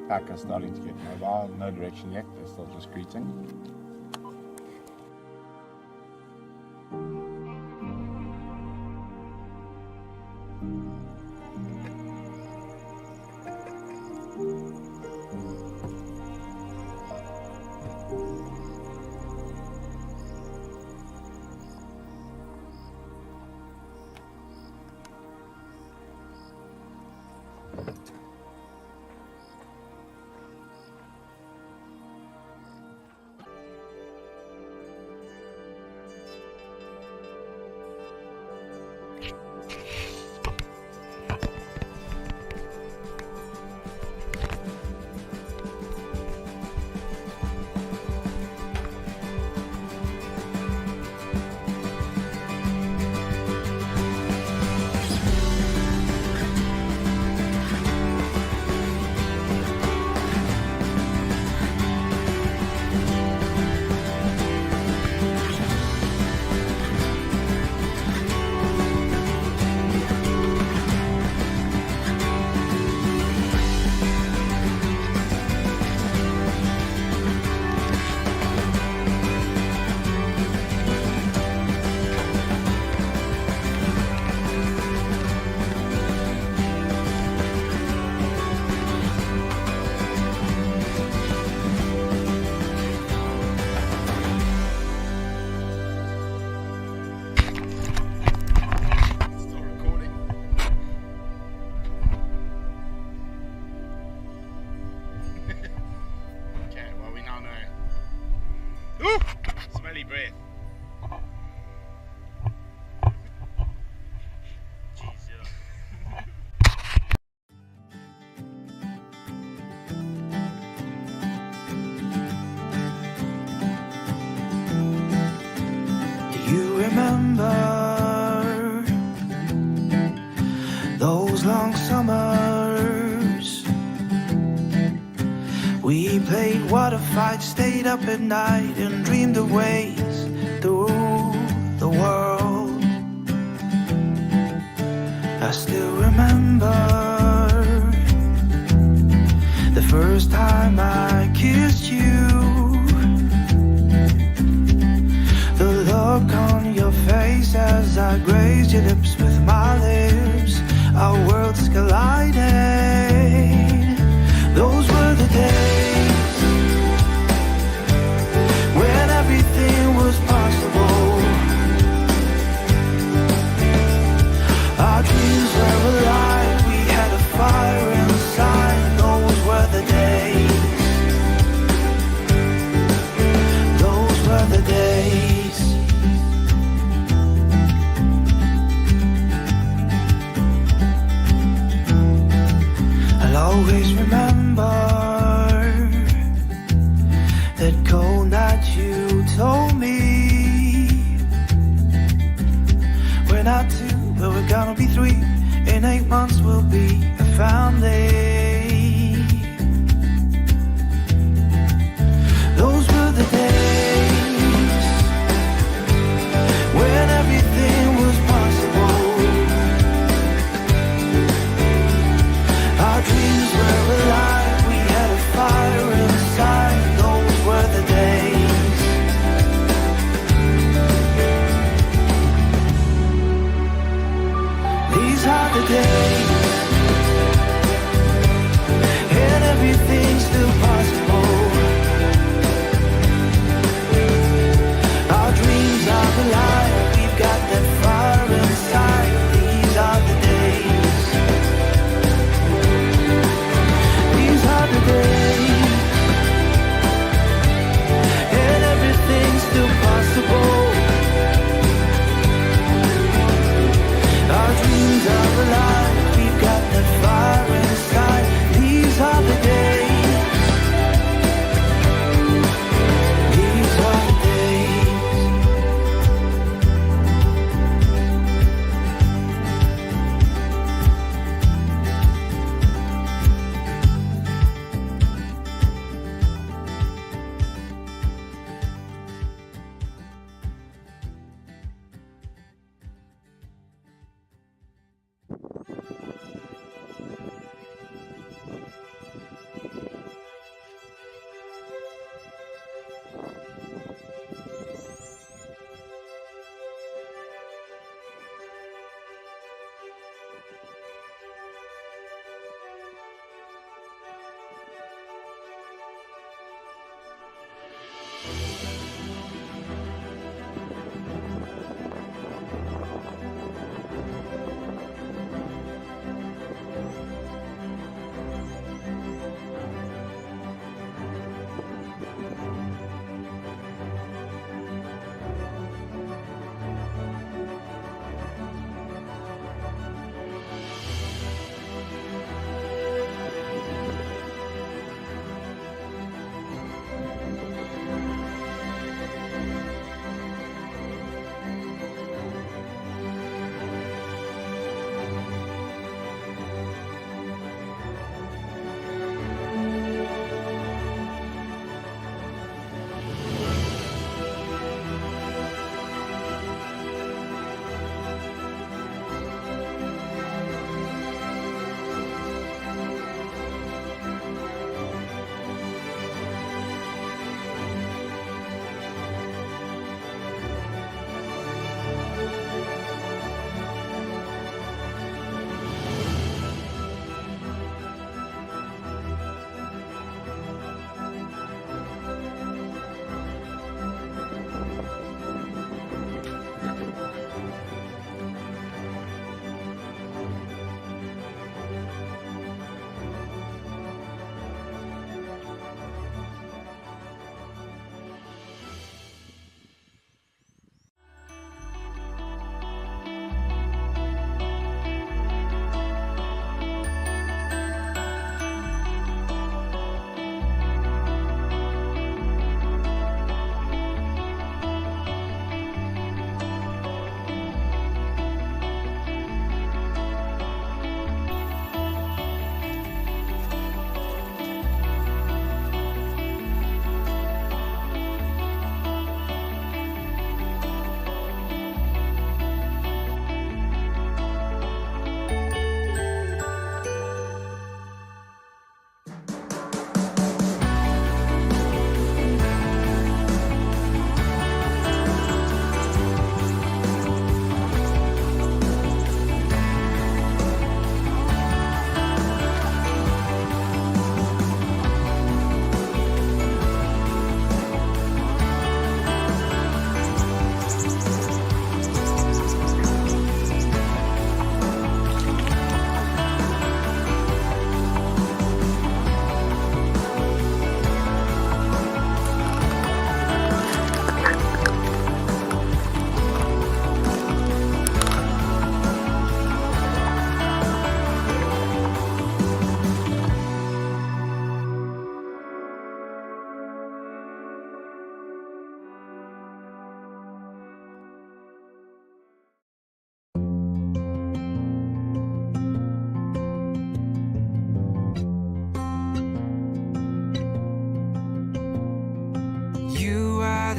Pack are starting to get mobile, no direction yet, they're still just greeting. Breath. Do you remember those long summers? We played water fights, stayed up at night and dreamed of ways through the world. I still remember the first time I Always remember that cold night you told me we're not two, but we're gonna be three. In 8 months we'll be a family. Those were the days when everything was possible. Our dreams were alive, we had a fire inside. Those were the days. These are the days.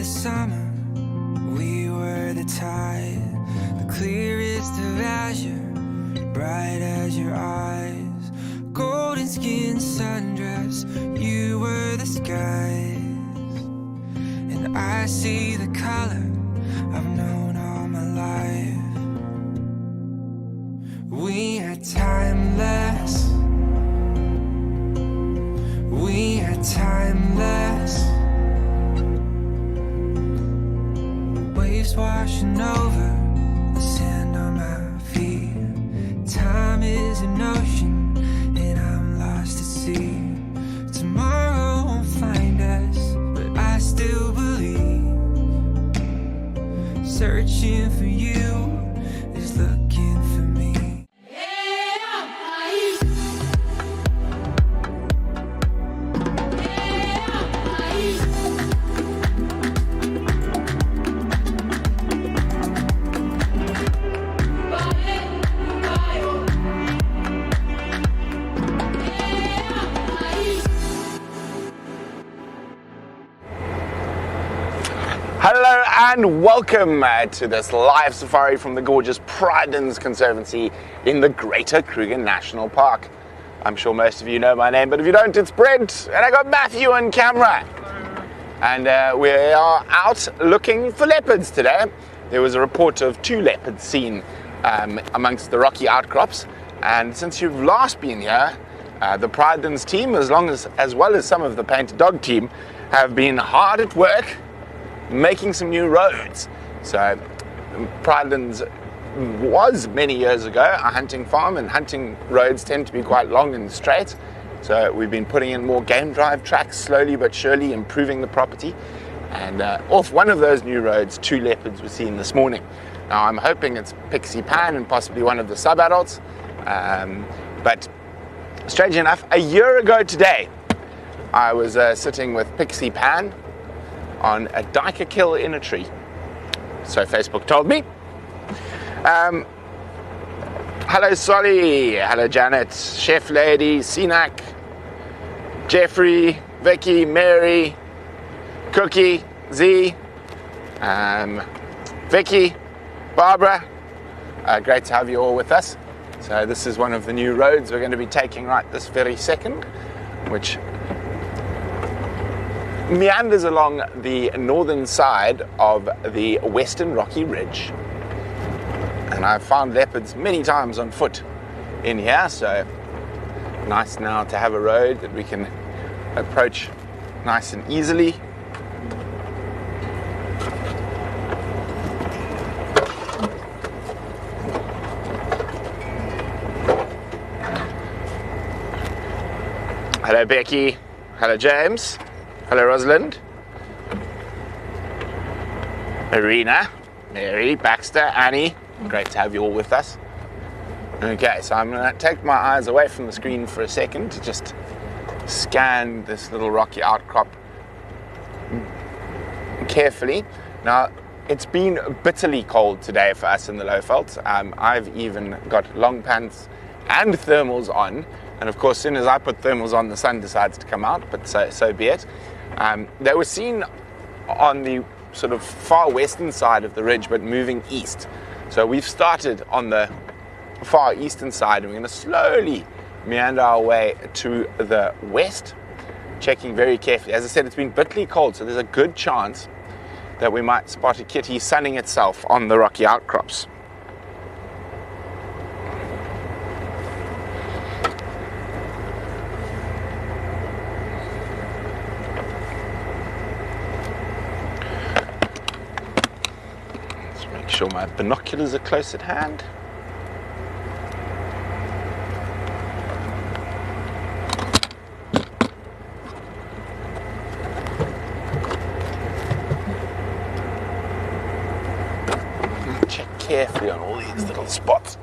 summer, we were the tide, the clearest of azure, bright as your eyes, golden skin sundress, you were the skies, and I see the color I've known all my life. We are timeless, we are timeless. Waves washing over the sand on my feet. Time is an ocean and I'm lost at sea. Tomorrow won't find us, but I still believe. Searching for you is looking for me. Hello and welcome to this live safari from the gorgeous Pridelands Conservancy in the Greater Kruger National Park. I'm sure most of you know my name, but if you don't, it's Brent, and I got Matthew on camera. And we are out looking for leopards today. There was a report of 2 leopards seen amongst the rocky outcrops, and since you've last been here, the Pridelands team, as well as some of the Painted Dog team, have been hard at work making some new roads. So Pridelands was many years ago a hunting farm, and hunting roads tend to be quite long and straight. So we've been putting in more game drive tracks, slowly but surely improving the property. And off one of those new roads, 2 leopards were seen this morning. Now I'm hoping it's Pixie Pan and possibly one of the sub-adults. But strangely enough, a year ago today, I was sitting with Pixie Pan on a diker kill in a tree. So Facebook told me. Hello Solly, hello Janet, Chef Lady, Sinak, Jeffrey, Vicky, Mary, Cookie, Z, Vicky, Barbara. Great to have you all with us. So this is one of the new roads we're going to be taking right this very second, which meanders along the northern side of the Western Rocky Ridge. And I've found leopards many times on foot in here, so nice now to have a road that we can approach nice and easily. Hello Becky, hello James, hello Rosalind, Marina, Mary, Baxter, Annie. Great to have you all with us. Okay, so I'm going to take my eyes away from the screen for a second to just scan this little rocky outcrop carefully. Now, it's been bitterly cold today for us in the Lowveld. I've even got long pants and thermals on, and of course, as soon as I put thermals on, the sun decides to come out, but so be it. They were seen on the sort of far western side of the ridge, but moving east. So we've started on the far eastern side, and we're going to slowly meander our way to the west, checking very carefully. As I said, it's been bitterly cold, so there's a good chance that we might spot a kitty sunning itself on the rocky outcrops. Sure my binoculars are close at hand. Check carefully on all these little spots.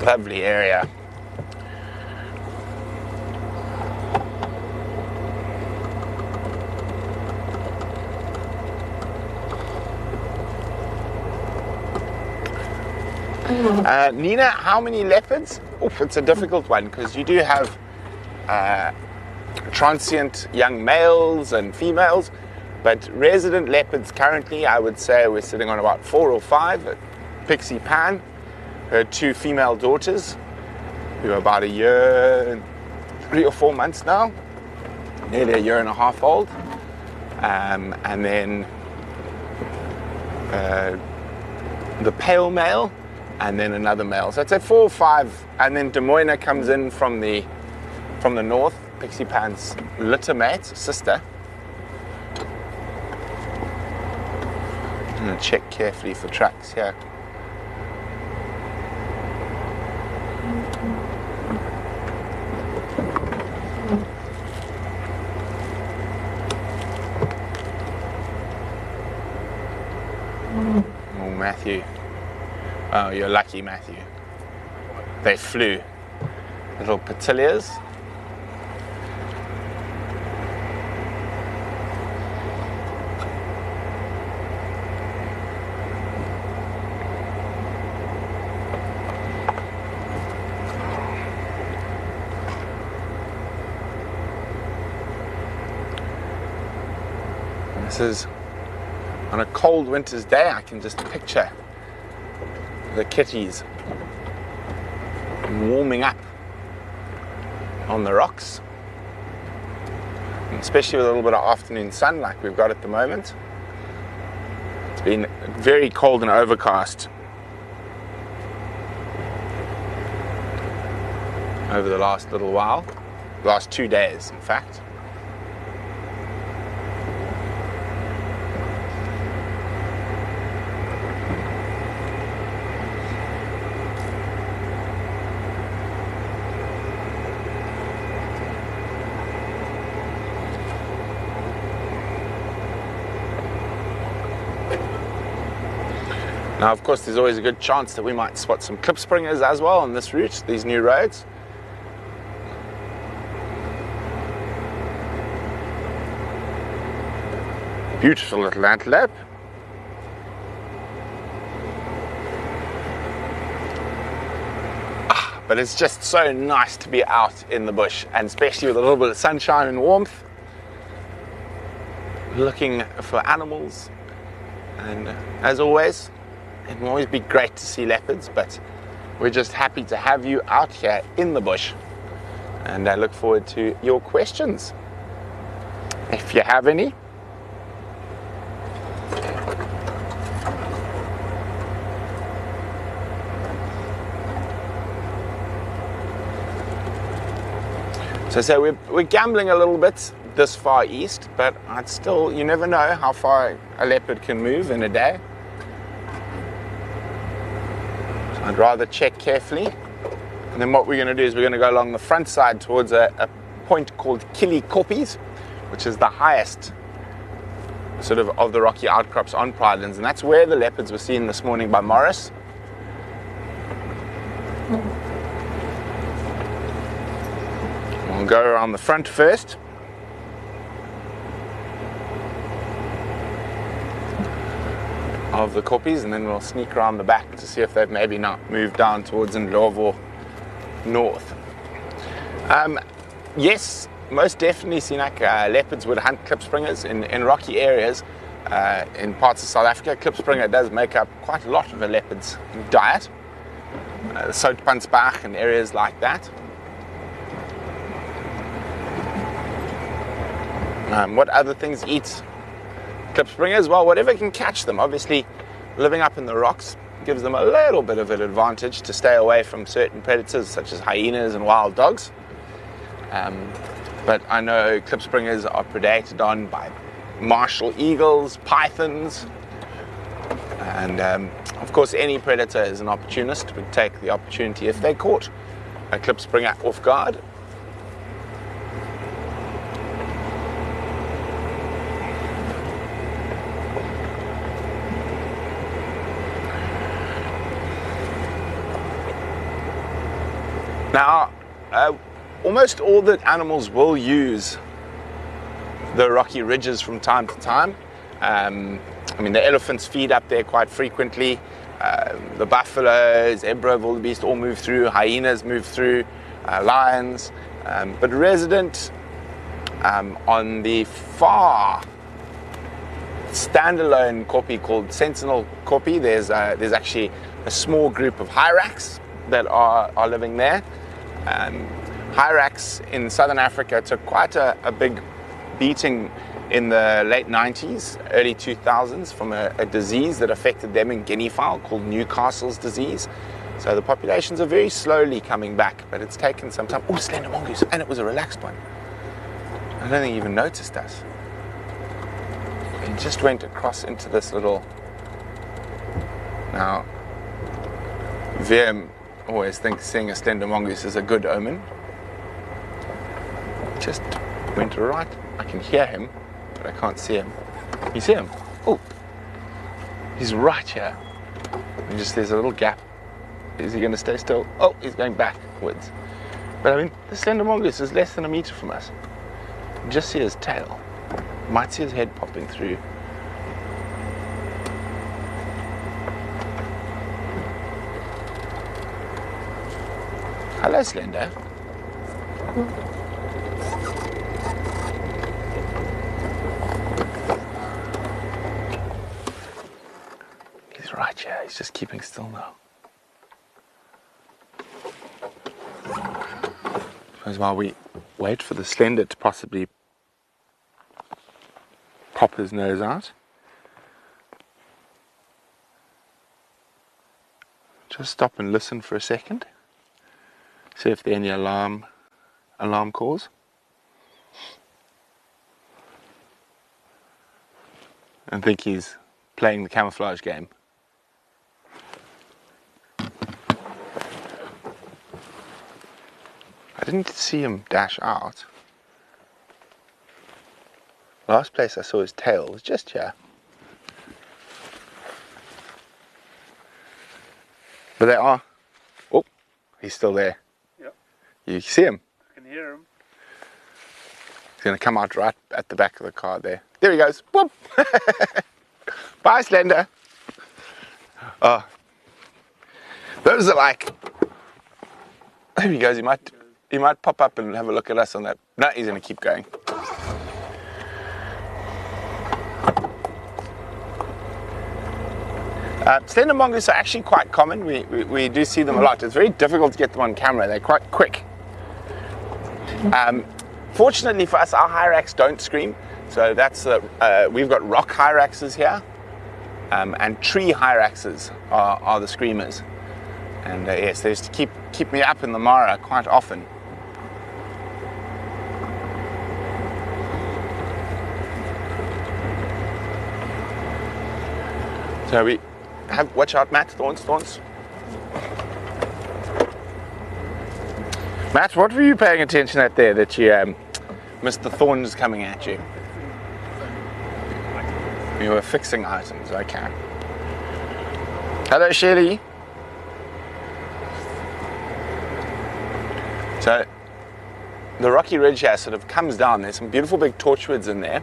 Lovely area. Nina, how many leopards? Oh, it's a difficult one because you do have transient young males and females, but resident leopards currently, I would say we're sitting on about 4 or 5. Pixie Pan, her 2 female daughters, who are about a year and 3 or 4 months now, nearly a year and a half old, and then the pale male, and then another male. So I'd say 4 or 5, and then Des Moines comes in from the north, Pixie Pan's littermate, sister. I'm going to check carefully for tracks here. Oh, Matthew. Oh, you're lucky, Matthew. They flew. Little petilias. This is on a cold winter's day. I can just picture the kitties warming up on the rocks, and especially with a little bit of afternoon sun like we've got at the moment. It's been very cold and overcast over the last little while, last 2 days in fact. Now, of course, there's always a good chance that we might spot some klipspringers as well on this route, these new roads. Beautiful little antelope. But it's just so nice to be out in the bush, and especially with a little bit of sunshine and warmth, looking for animals. And as always, it will always be great to see leopards, but we're just happy to have you out here in the bush, and I look forward to your questions, if you have any. So we're gambling a little bit this far east, but you never know how far a leopard can move in a day. I'd rather check carefully, and then what we're going to do is we're going to go along the front side towards a point called Kili Koppies, which is the highest sort of the rocky outcrops on Pridelands, and that's where the leopards were seen this morning by Morris. We'll go around the front first. Of the Koppies, and then we'll sneak around the back to see if they've maybe not moved down towards Ndlovu north. Yes, most definitely Sinak, leopards would hunt klipspringers in rocky areas in parts of South Africa. Klipspringer does make up quite a lot of a leopard's diet. The Soutpansbach and areas like that. What other things eat klipspringers? Well, whatever can catch them. Obviously, living up in the rocks gives them a little bit of an advantage to stay away from certain predators such as hyenas and wild dogs. But I know klipspringers are predated on by martial eagles, pythons, and of course any predator is an opportunist, would take the opportunity if they caught a klipspringer off guard. Now, almost all the animals will use the rocky ridges from time to time. I mean, the elephants feed up there quite frequently. The buffalo, zebra, wildebeest all move through. Hyenas move through. Lions. But resident On the far standalone koppie called Sentinel Koppie, there's actually a small group of hyrax that are living there. Hyrax in southern Africa took quite a big beating in the late 90s, early 2000s from a disease that affected them in guinea fowl called Newcastle's disease. So the populations are very slowly coming back, but it's taken some time. Oh, slender mongoose, and it was a relaxed one. I don't think he even noticed us. He just went across into this little... Now, VM always thinks seeing a slender mongoose is a good omen. Just went right. I can hear him, but I can't see him. You see him? Oh, he's right here. And just there's a little gap. Is he going to stay still? Oh, he's going backwards. But I mean, the slender mongoose is less than a meter from us. You just see his tail. Might see his head popping through. Hello, Slender. He's right here. He's just keeping still now. Suppose while we wait for the Slender to possibly pop his nose out, just stop and listen for a second. See if there are any alarm calls. I think he's playing the camouflage game. I didn't see him dash out. Last place I saw his tail was just here. But they are. Oh, he's still there. Yep. You see him? I can hear him. He's going to come out right at the back of the car there. There he goes. Whoop! Bye, Slender. Oh, those are like. There he goes. He might pop up and have a look at us on that. No, he's going to keep going. Slender mongoose are actually quite common. We do see them a lot. It's very difficult to get them on camera. They're quite quick. Fortunately for us, our hyrax don't scream. So that's we've got rock hyraxes here, and tree hyraxes are the screamers. And yes, they used to keep me up in the Mara quite often. So we have, watch out, Matt, thorns. Matt, what were you paying attention at there that you missed the thorns coming at you? You were fixing items, okay. Hello, Shirley. So the rocky ridge here sort of comes down. There's some beautiful big torchwoods in there.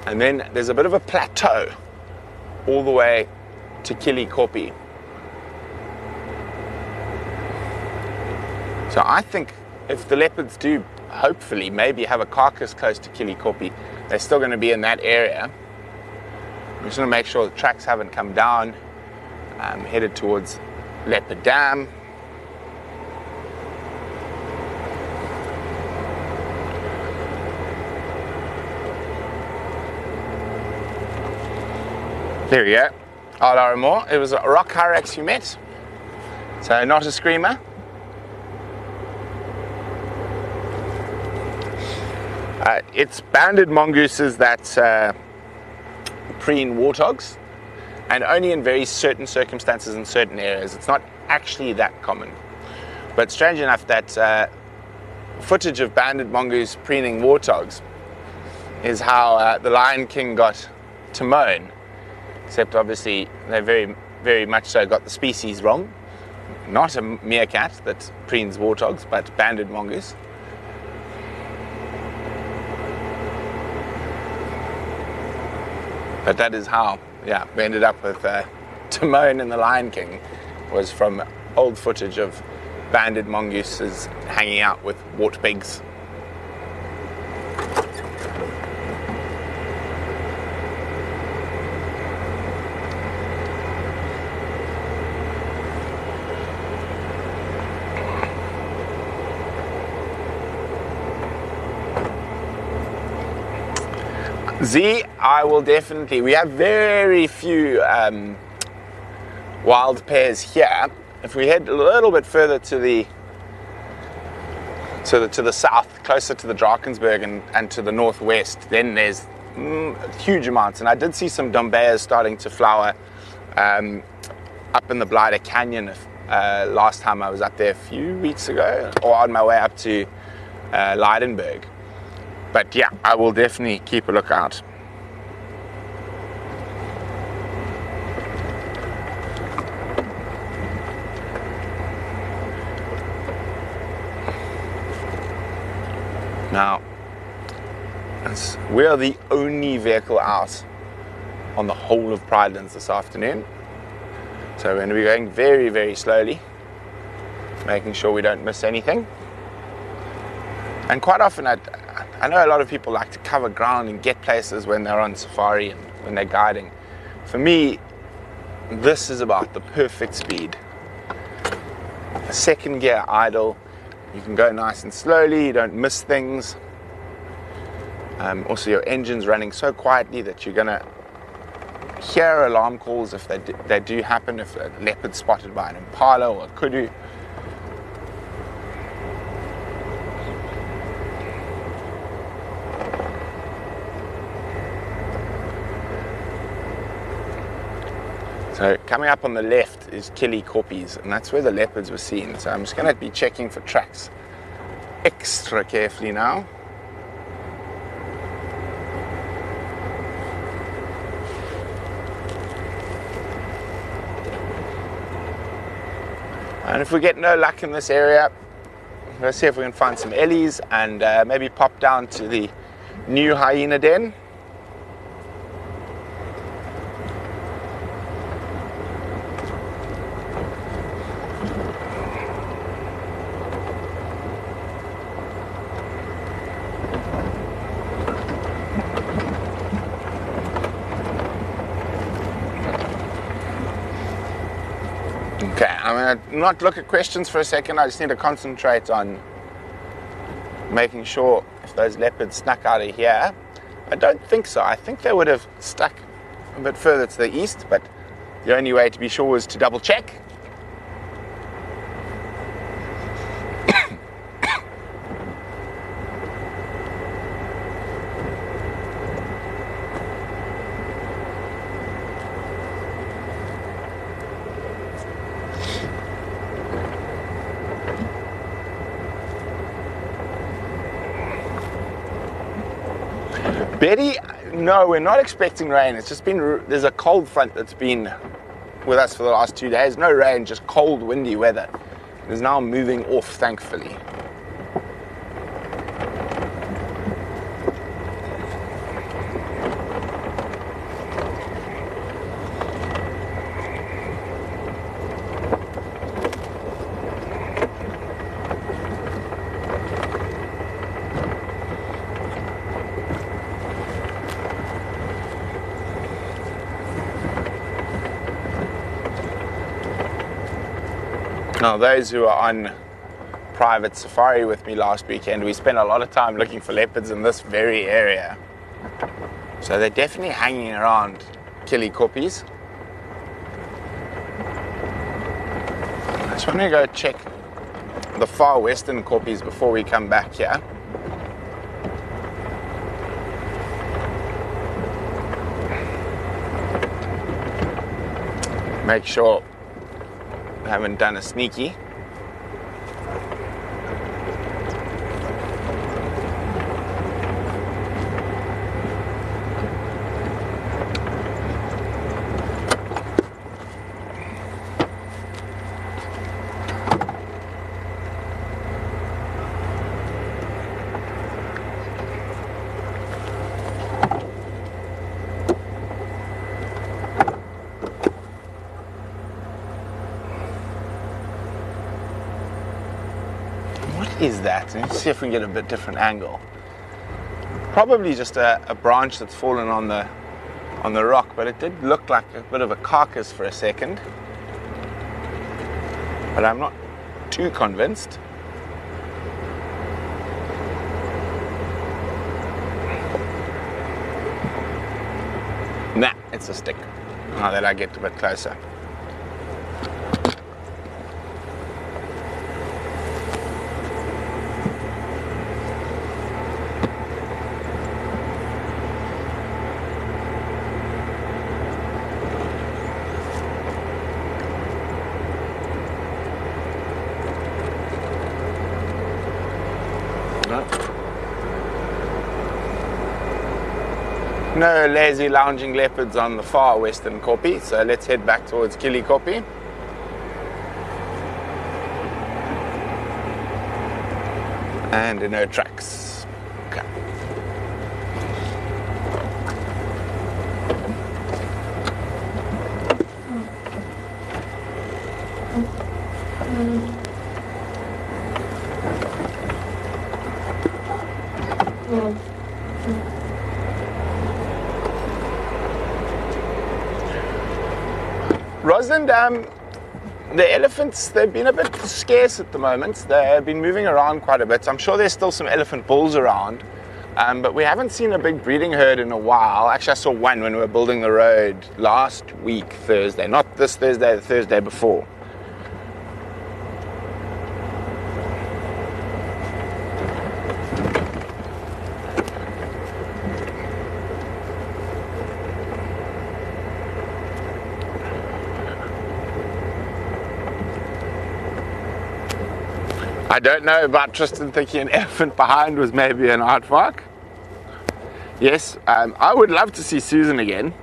And then there's a bit of a plateau all the way to Kili Koppie. So I think if the leopards do hopefully maybe have a carcass close to Kili Koppie, they're still going to be in that area. I'm just going to make sure the tracks haven't come down, headed towards Leopard Dam. There we go. I'll more. It was a rock hyrax you met, so not a screamer. It's banded mongooses that preen warthogs, and only in very certain circumstances in certain areas. It's not actually that common. But strange enough, that footage of banded mongoose preening warthogs is how the Lion King got Timon. Except obviously they very, very much so got the species wrong. Not a meerkat that preens warthogs, but banded mongoose. But that is how, yeah, we ended up with Timon in the Lion King, was from old footage of banded mongooses hanging out with warthogs. Z, I will definitely. We have very few wild pears here. If we head a little bit further to the south, closer to the Drakensberg and to the northwest, then there's huge amounts. And I did see some dombeas starting to flower up in the Blighter Canyon last time I was up there a few weeks ago, or on my way up to Leidenberg. But yeah, I will definitely keep a lookout. Now, we are the only vehicle out on the whole of Pridelands this afternoon. So we're going to be going very, very slowly, making sure we don't miss anything. And quite often, I know a lot of people like to cover ground and get places when they're on safari and when they're guiding. For me, this is about the perfect speed. A second gear idle, you can go nice and slowly, you don't miss things. Also, your engine's running so quietly that you're going to hear alarm calls if they do happen, if a leopard's spotted by an impala or a kudu. So coming up on the left is Kili Koppies, and that's where the leopards were seen. So I'm just going to be checking for tracks extra carefully now. And if we get no luck in this area, let's see if we can find some ellies and maybe pop down to the new hyena den. Okay, I'm going to not look at questions for a second. I just need to concentrate on making sure if those leopards snuck out of here. I don't think so. I think they would have stuck a bit further to the east, but the only way to be sure was to double check. Betty, no, we're not expecting rain. It's just been, there's a cold front that's been with us for the last 2 days. No rain, just cold, windy weather. It's now moving off, thankfully. Now, those who are on private safari with me last weekend, we spent a lot of time looking for leopards in this very area. So they're definitely hanging around Kili Koppies. I just want to go check the far western Koppies before we come back here. Make sure I haven't done a sneaky. Is that? Let's see if we can get a bit different angle. Probably just a branch that's fallen on the rock, but it did look like a bit of a carcass for a second. But I'm not too convinced. it's a stick. Now that I get a bit closer. No lazy lounging leopards on the far western kopje, so let's head back towards Kili kopje. And no tracks. Okay. Rosalind, the elephants, they've been a bit scarce at the moment. They've been moving around quite a bit. I'm sure there's still some elephant bulls around, but we haven't seen a big breeding herd in a while. Actually, I saw one when we were building the road last week, Thursday. Not this Thursday, the Thursday before. I don't know about Tristan thinking an elephant behind was maybe an aardvark. Yes, I would love to see Susan again.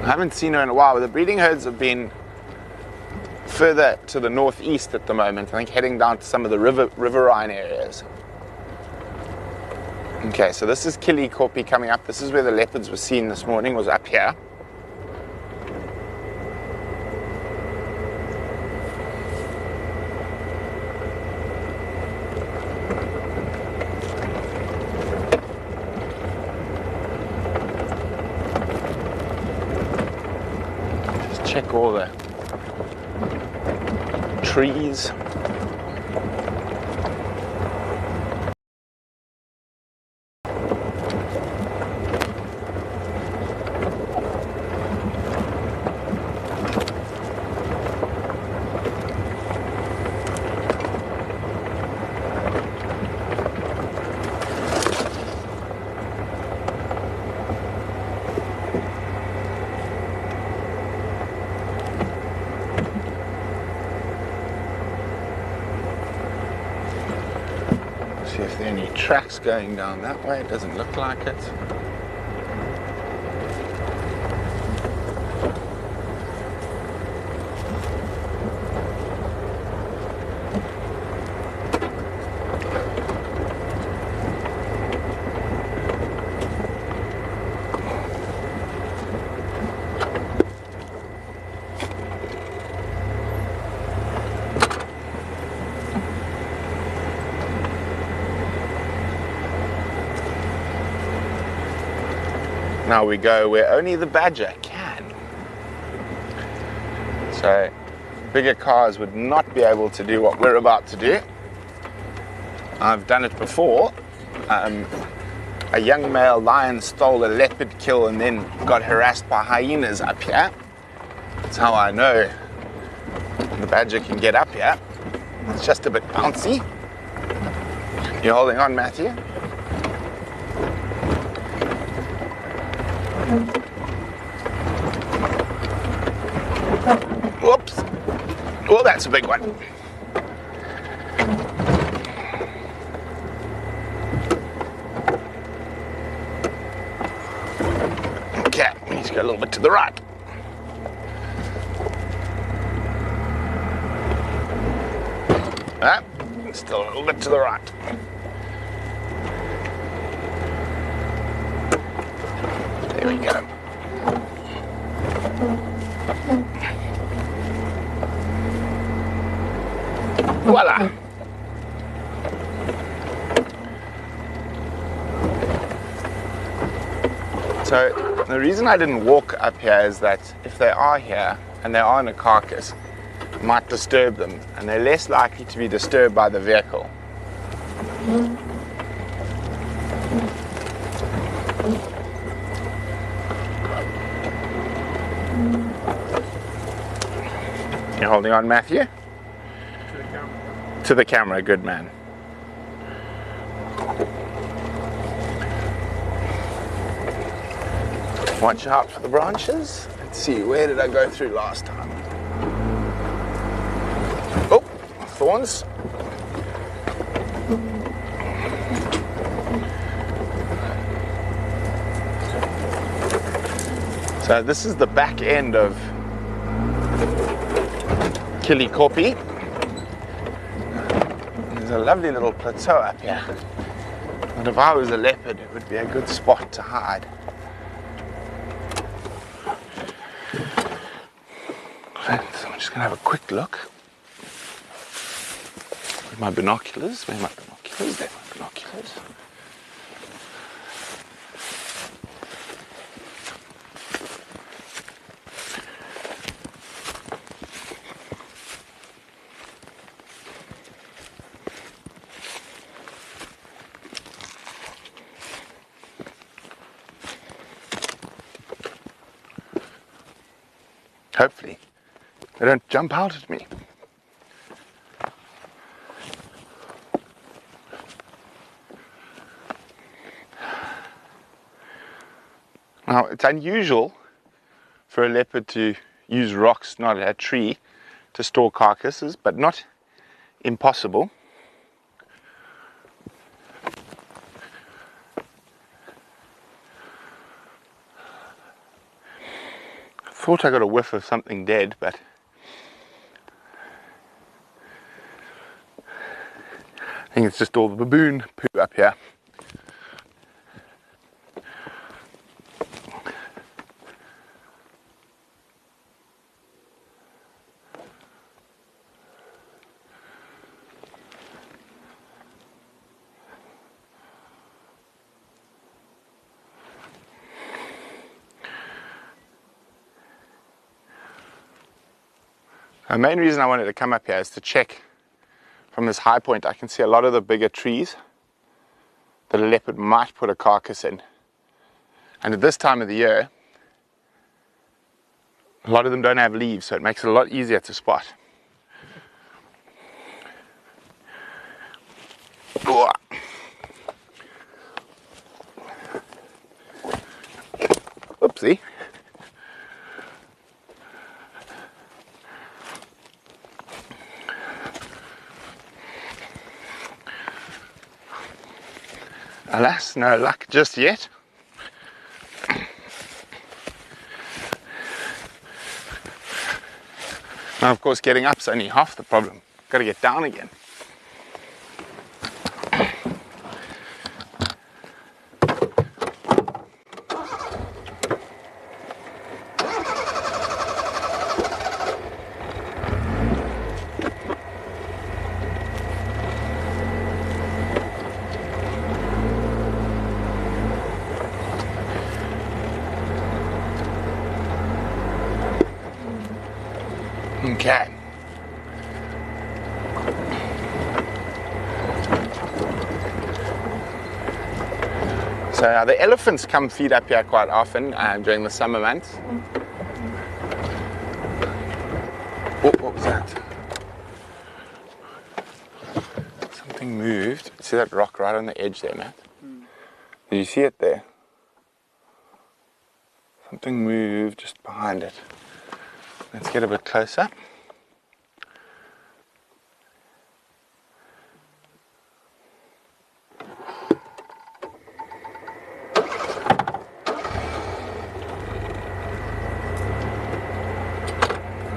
I haven't seen her in a while, but the breeding herds have been further to the northeast at the moment. I think heading down to some of the riverine areas. Okay, so this is Kili kopje coming up. This is where the leopards were seen this morning, was up here. Check all the trees. See if there are any tracks going down that way. It doesn't look like it. Now we go where only the badger can. So bigger cars would not be able to do what we're about to do. I've done it before. A young male lion stole a leopard kill and then got harassed by hyenas up here. That's how I know the badger can get up here. It's just a bit bouncy. You holding on, Matthew? Whoops. Oh, that's a big one. Okay, we need to go a little bit to the right. Still a little bit to the right. There we go. Voila. So the reason I didn't walk up here is that if they are here and they are in a carcass, it might disturb them, and they're less likely to be disturbed by the vehicle. You're holding on, Matthew? To the camera. To the camera, good man. Watch out for the branches. Let's see, where did I go through last time? Oh, thorns. So this is the back end of Kilikopi. There's a lovely little plateau up here. And if I was a leopard, it would be a good spot to hide. So I'm just going to have a quick look. Where are my binoculars? Where are my binoculars? There are my binoculars. Hopefully, they don't jump out at me. Now, it's unusual for a leopard to use rocks, not a tree, to store carcasses, but not impossible. I thought I got a whiff of something dead, but I think it's just all the baboon poo up here. The main reason I wanted to come up here is to check from this high point. I can see a lot of the bigger trees that a leopard might put a carcass in. And at this time of the year, a lot of them don't have leaves, so it makes it a lot easier to spot. Oopsie. Alas, no luck just yet. Now, of course, getting up's only half the problem. Got to get down again. Okay. So the elephants come feed up here quite often during the summer months. Oh, what was that? Something moved. See that rock right on the edge there, Matt? Did you see it there? Something moved just behind it. Let's get a bit closer.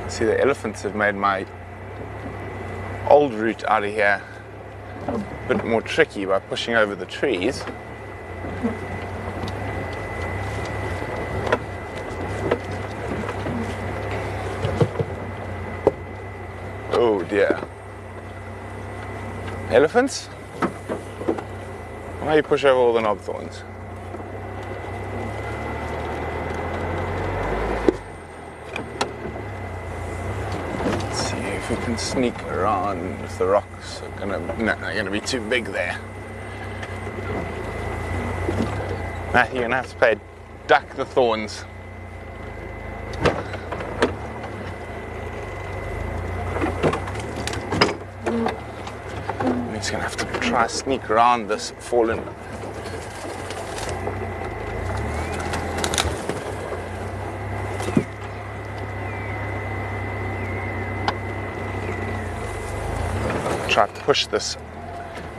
See, the elephants have made my old route out of here a bit more tricky by pushing over the trees. Oh dear. Elephants? Why you push over all the knob thorns? Let's see if we can sneak around if the rocks are they're gonna be too big there. Now you're gonna have to play duck the thorns. just going to have to try to sneak around this fallen. Try to push this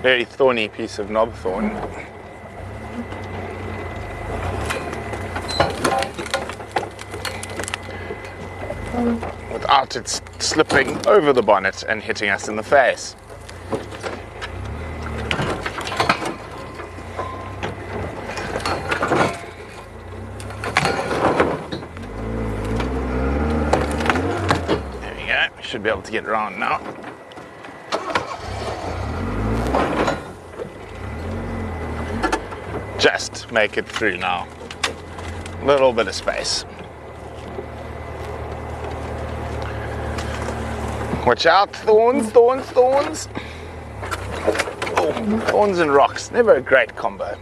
very thorny piece of knob thorn. Without it slipping over the bonnet and hitting us in the face. There we go, we should be able to get around now. Just make it through now. Little bit of space. Watch out, thorns, thorns, thorns. Oh, thorns and rocks, never a great combo.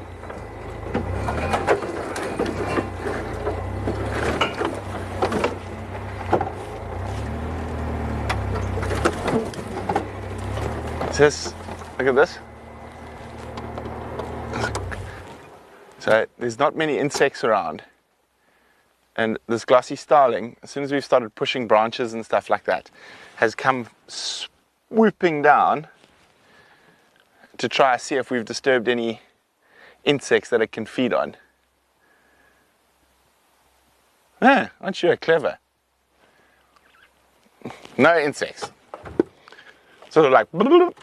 Look at this. So there's not many insects around. And this glossy starling, as soon as we've started pushing branches and stuff like that, has come swooping down to try to see if we've disturbed any insects that it can feed on. Ah, aren't you clever? No insects. Sort of like bloop.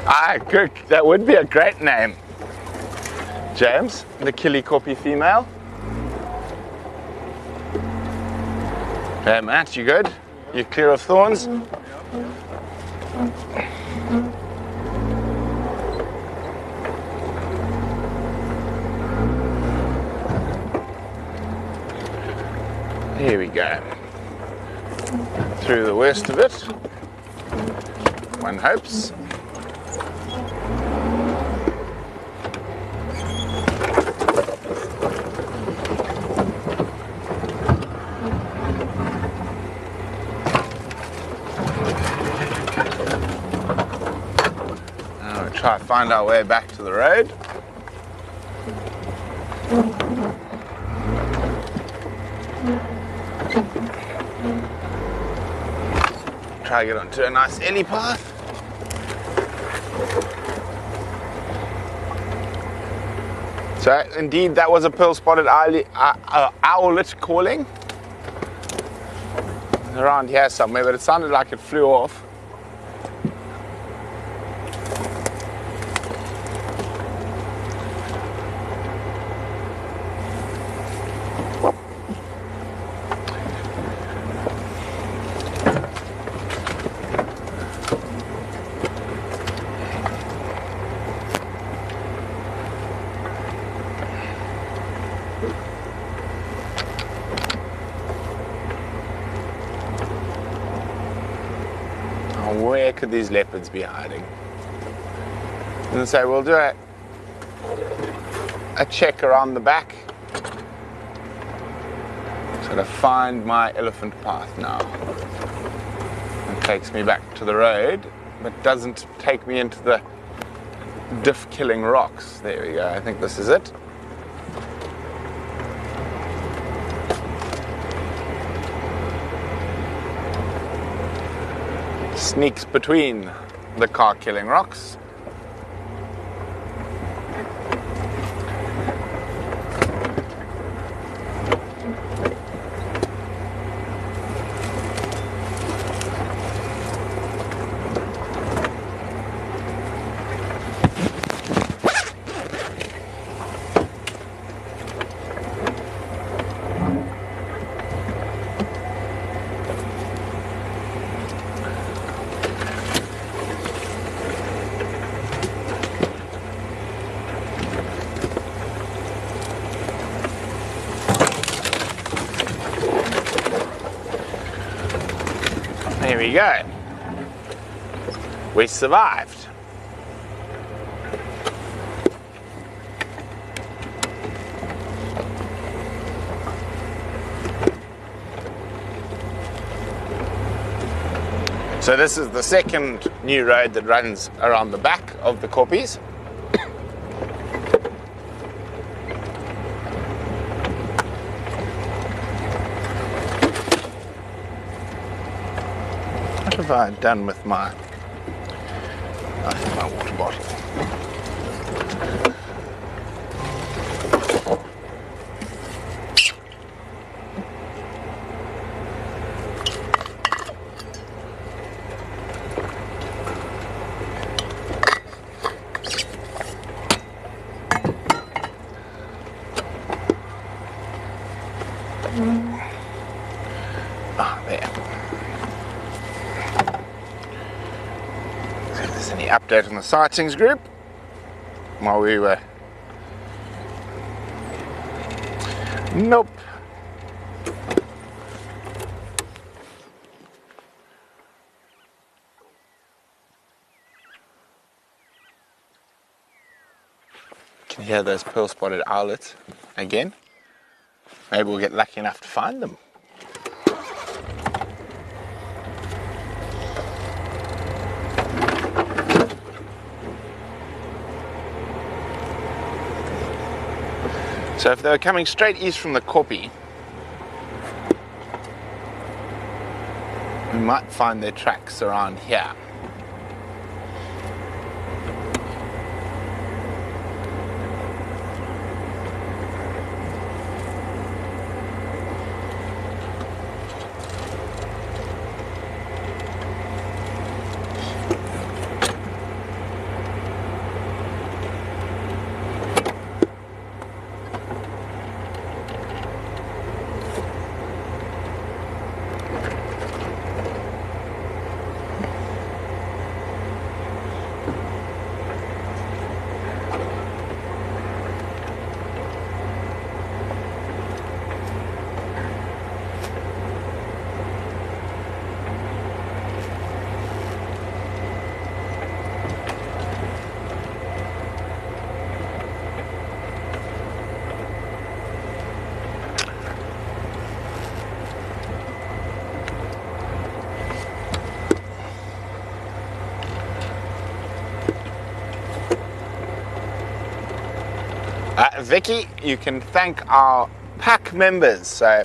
Ah, good. That would be a great name. James, the Killicorpy female. Hey Matt, you good? You clear of thorns? Here we go. Through the worst of it. One hopes. Try to find our way back to the road. Try to get onto a nice ellie path. So indeed that was a pearl-spotted owlet calling. Around here somewhere, but it sounded like it flew off. Where could these leopards be hiding? And so we'll do a check around the back. Sort of find my elephant path now. It takes me back to the road, but doesn't take me into the diff-killing rocks. There we go, I think this is it. Sneaks between the car-killing rocks. There we go. We survived. So this is the second new road that runs around the back of the Koppies. What have I done with my water bottle? There. So if there's any update on the sightings group while we were... Nope. Can you hear those pearl-spotted owlets again? Maybe we'll get lucky enough to find them. So if they were coming straight east from the Koppie, we might find their tracks around here. Vicky, you can thank our pack members. So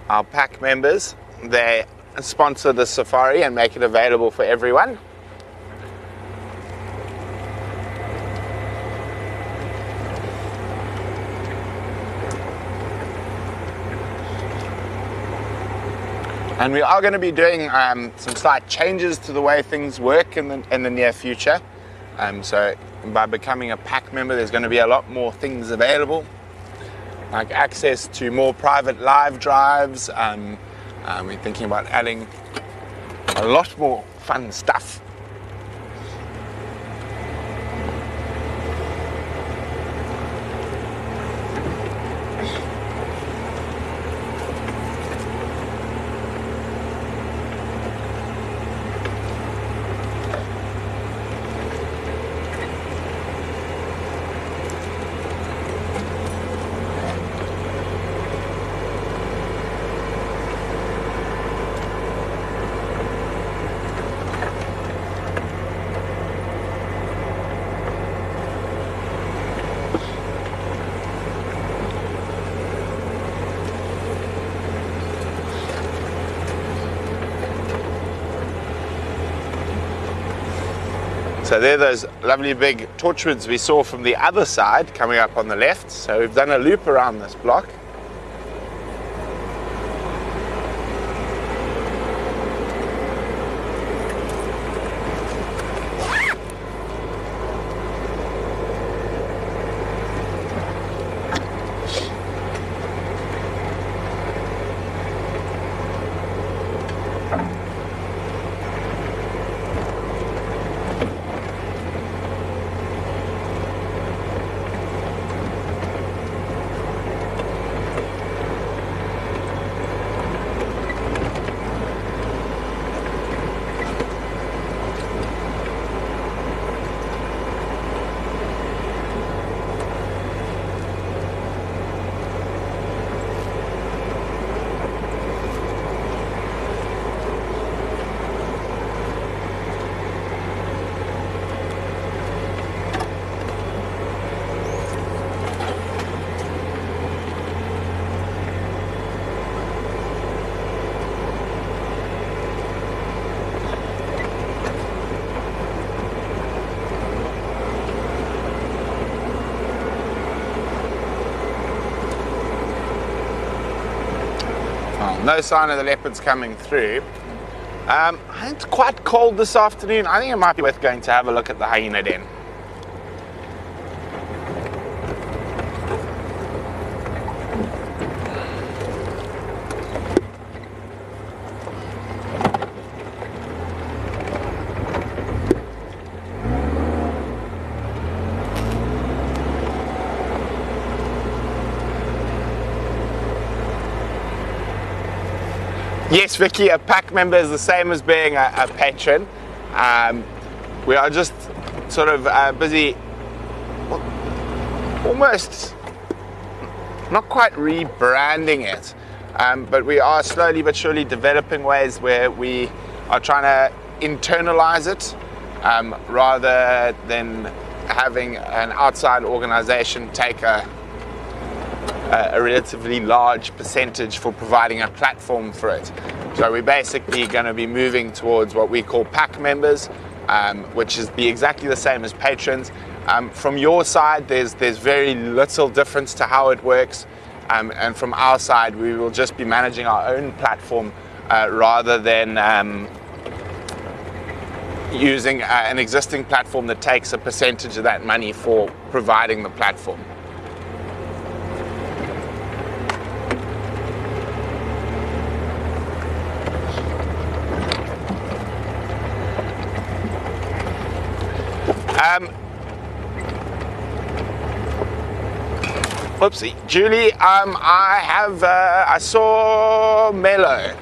our pack members, they sponsor the safari and make it available for everyone. And we are going to be doing some slight changes to the way things work in the near future. So by becoming a pack member, there's going to be a lot more things available, like access to more private live drives. We're thinking about adding a lot more fun stuff. So there are those lovely big torchwoods we saw from the other side coming up on the left. So we've done a loop around this block. Well, no sign of the leopards coming through. It's quite cold this afternoon. I think it might be worth going to have a look at the hyena den. Yes, Vicky, a pack member is the same as being a patron. We are just sort of busy, almost not quite rebranding it, but we are slowly but surely developing ways where we are trying to internalize it rather than having an outside organization take a relatively large percentage for providing a platform for it. So we're basically going to be moving towards what we call pack members, which is exactly the same as patrons. From your side, there's very little difference to how it works, and from our side, we will just be managing our own platform rather than using an existing platform that takes a percentage of that money for providing the platform. Whoopsie, Julie, I saw Mello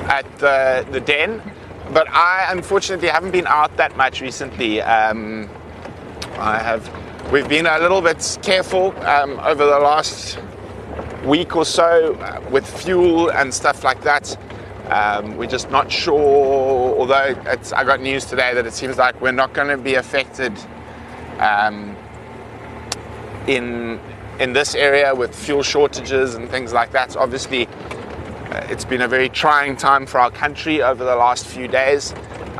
at the den, but I unfortunately haven't been out that much recently. We've been a little bit careful over the last week or so with fuel and stuff like that. We're just not sure, although I got news today that it seems like we're not going to be affected in this area with fuel shortages and things like that. Obviously, it's been a very trying time for our country over the last few days,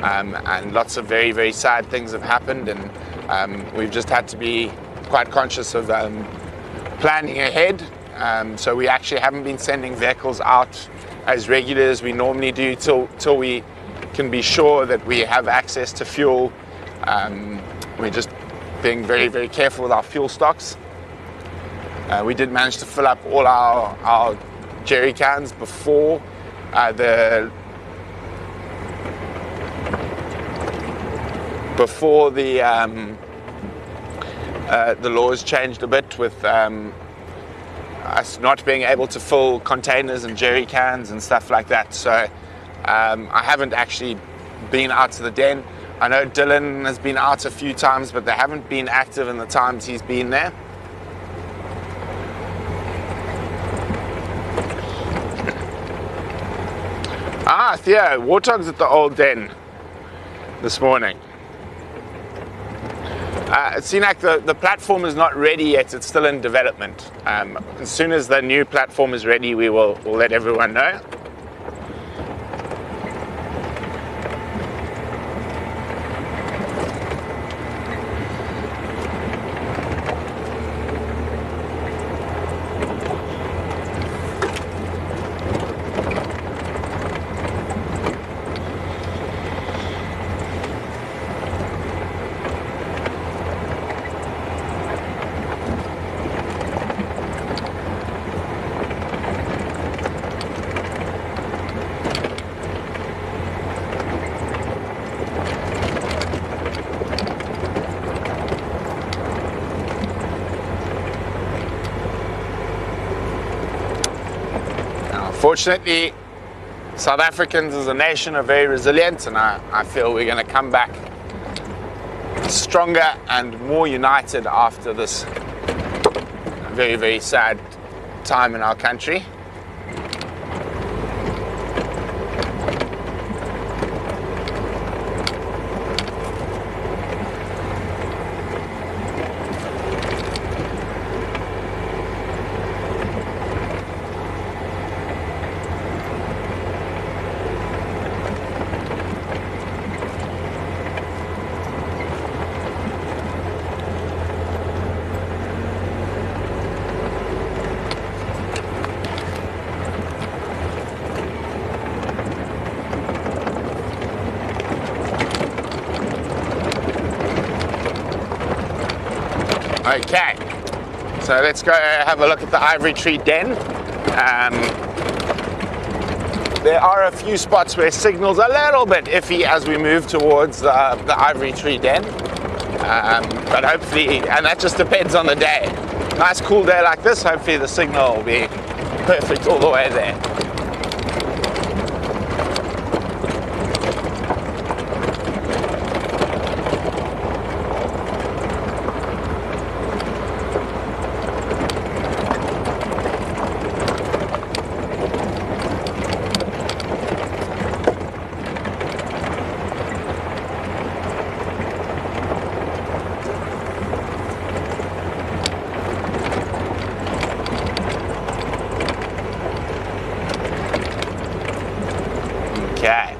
and lots of very, very sad things have happened, and we've just had to be quite conscious of planning ahead. So we actually haven't been sending vehicles out as regular as we normally do till we can be sure that we have access to fuel. We're just being very, very careful with our fuel stocks. We did manage to fill up all our jerry cans before the laws changed a bit with us not being able to fill containers and jerry cans and stuff like that. So I haven't actually been out to the den. I know Dylan has been out a few times, but they haven't been active in the times he's been there. Theo, warthogs at the old den this morning. It seems like the platform is not ready yet. It's still in development. As soon as the new platform is ready, we'll let everyone know. Fortunately, South Africans as a nation are very resilient, and I feel we're going to come back stronger and more united after this very, very sad time in our country. Okay, so let's go have a look at the ivory tree den. There are a few spots where signal's a little bit iffy as we move towards the ivory tree den, but hopefully, and that just depends on the day. Nice cool day like this, hopefully the signal will be perfect all the way there. Okay.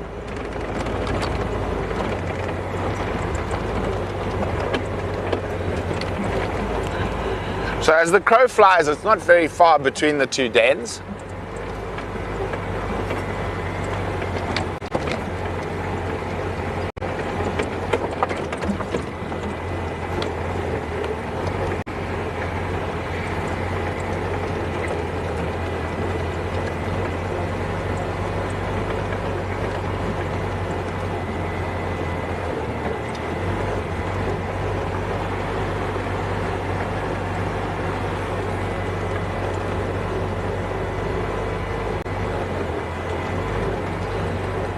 So as the crow flies, it's not very far between the two dens.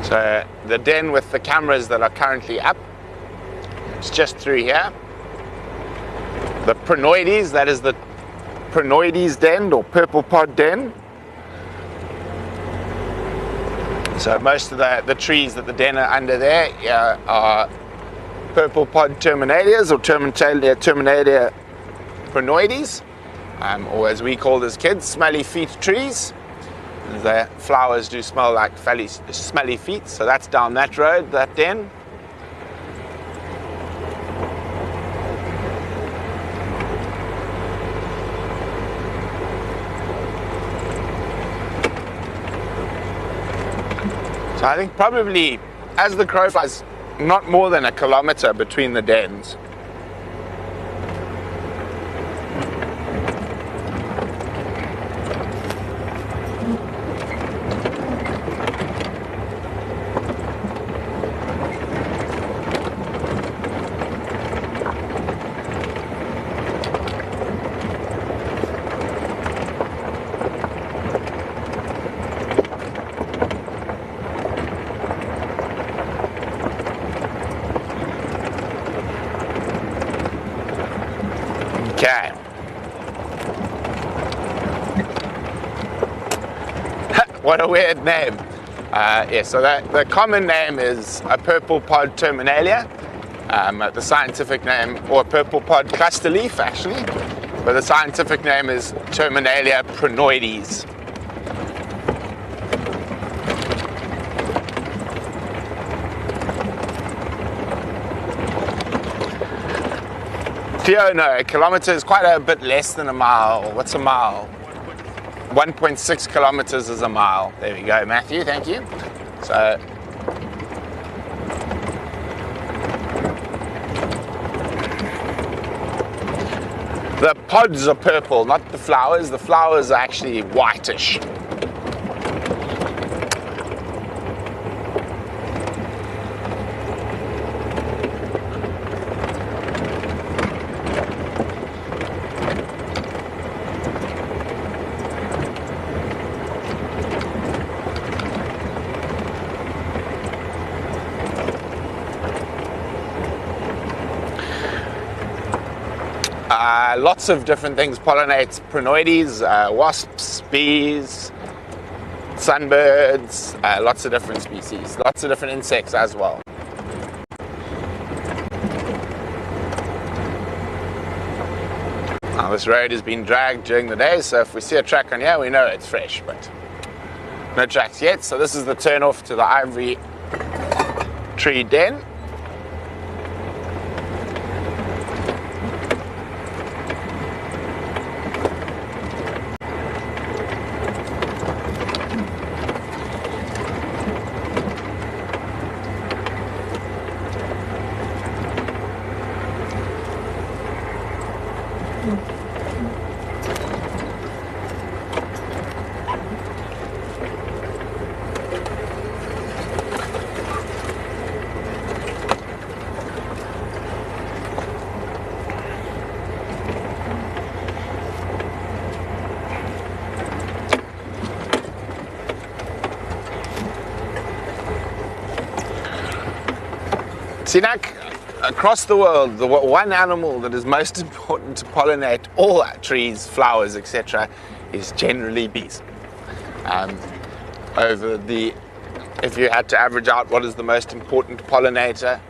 So the den with the cameras that are currently up, it's just through here. The Prinoides, that is the Prinoides den or purple pod den. So most of the trees that the den are under there are purple pod terminalias or terminalia Prinoides, or as we called as kids, smelly feet trees. The flowers do smell like smelly feet, so that's down that road, that den. So I think probably, as the crow flies, not more than a kilometer between the dens. Okay. What a weird name. Yeah, so the common name is a purple pod terminalia. The scientific name, or purple pod cluster leaf actually, but the scientific name is Terminalia prinoides. No, a kilometer is quite a bit less than a mile. What's a mile? 1.6 kilometers is a mile. There we go, Matthew, thank you. So, the pods are purple, not the flowers. The flowers are actually whitish. Lots of different things pollinate prinoides, wasps, bees, sunbirds, lots of different species, lots of different insects as well. Now this road has been dragged during the day, so if we see a track on here, we know it's fresh, but no tracks yet. So this is the turn off to the ivory tree den. Sinak, across the world, the one animal that is most important to pollinate all trees, flowers, etc., is generally bees. If you had to average out what is the most important pollinator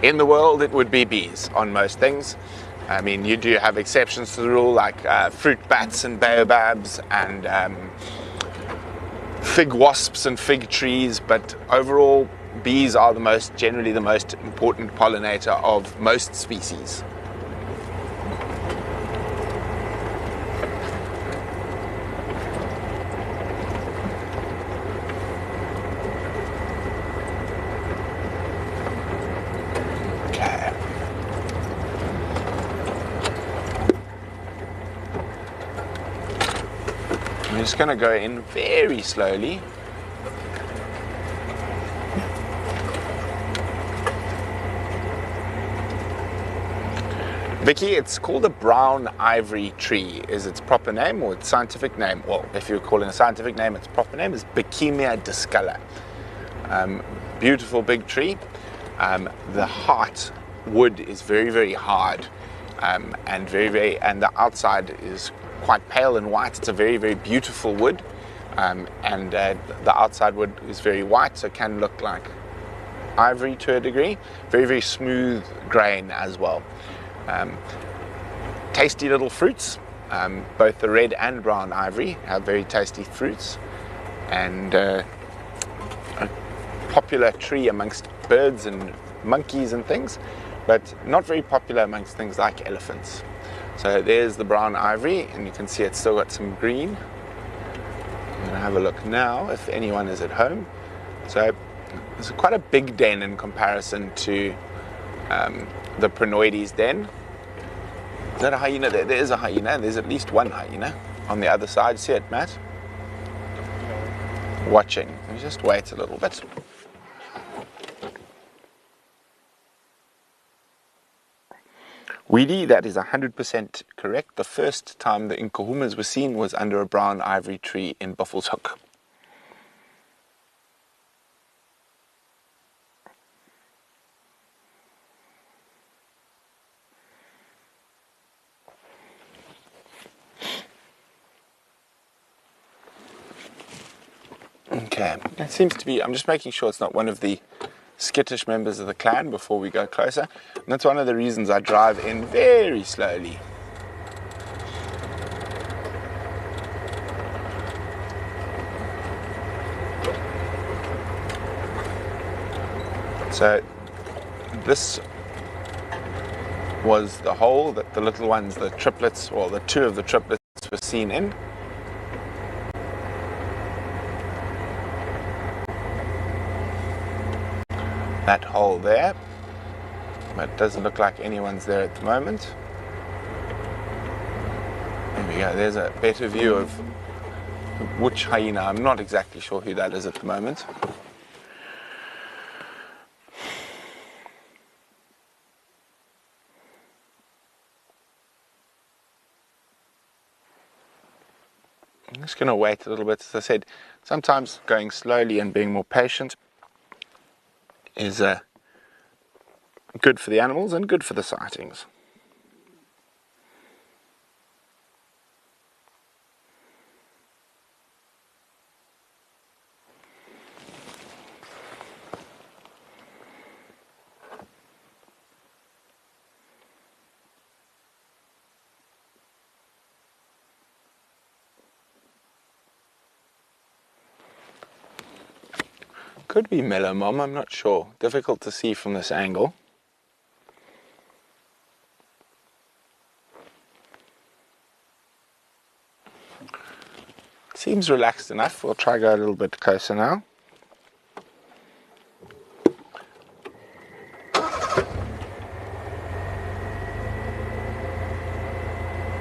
in the world, it would be bees on most things. I mean, you do have exceptions to the rule, like fruit bats and baobabs and fig wasps and fig trees, but overall, bees are generally the most important pollinator of most species. I'm just going to go in very slowly. Vicky, it's called a brown ivory tree, is its proper name, or its scientific name. Well, if you're calling a scientific name, its proper name is Bechemia discolor. Beautiful big tree. The heart wood is very, very hard, and the outside is quite pale and white. It's a very, very beautiful wood, and the outside wood is very white, so it can look like ivory to a degree. Very, very smooth grain as well. Tasty little fruits. Both the red and brown ivory have very tasty fruits, and a popular tree amongst birds and monkeys and things, but not very popular amongst things like elephants. So there's the brown ivory, and you can see it's still got some green. I'm going to have a look now if anyone is at home. So it's quite a big den in comparison to the Prinoides den. Is that a hyena? There is a hyena. There's at least one hyena on the other side. See it, Matt? Watching. Let me just wait a little bit. Weedy, that is 100% correct. The first time the Inkahumas were seen was under a brown ivory tree in Buffelshoek. Okay, that seems to be, I'm just making sure it's not one of the skittish members of the clan before we go closer. And that's one of the reasons I drive in very slowly. So this was the hole that the little ones, the triplets, or the two of the triplets were seen in. That hole there, but it doesn't look like anyone's there at the moment. There we go, there's a better view of which hyena. I'm not exactly sure who that is at the moment. I'm just going to wait a little bit. As I said, sometimes going slowly and being more patient is good for the animals and good for the sightings. Could be mellow mom, I'm not sure. Difficult to see from this angle. Seems relaxed enough. We'll try go a little bit closer now.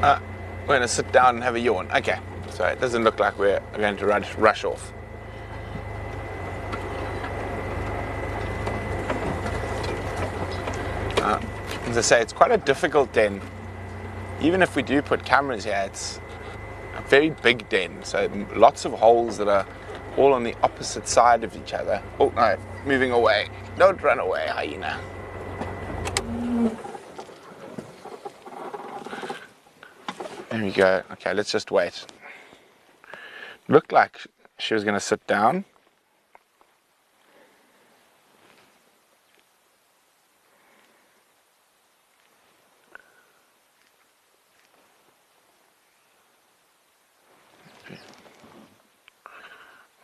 We're going to sit down and have a yawn. Okay, so it doesn't look like we're going to rush off. As I say, it's quite a difficult den. Even if we do put cameras here, it's a very big den. So lots of holes that are all on the opposite side of each other. Oh no, moving away. Don't run away, hyena. There we go. Okay, let's just wait. Looked like she was going to sit down.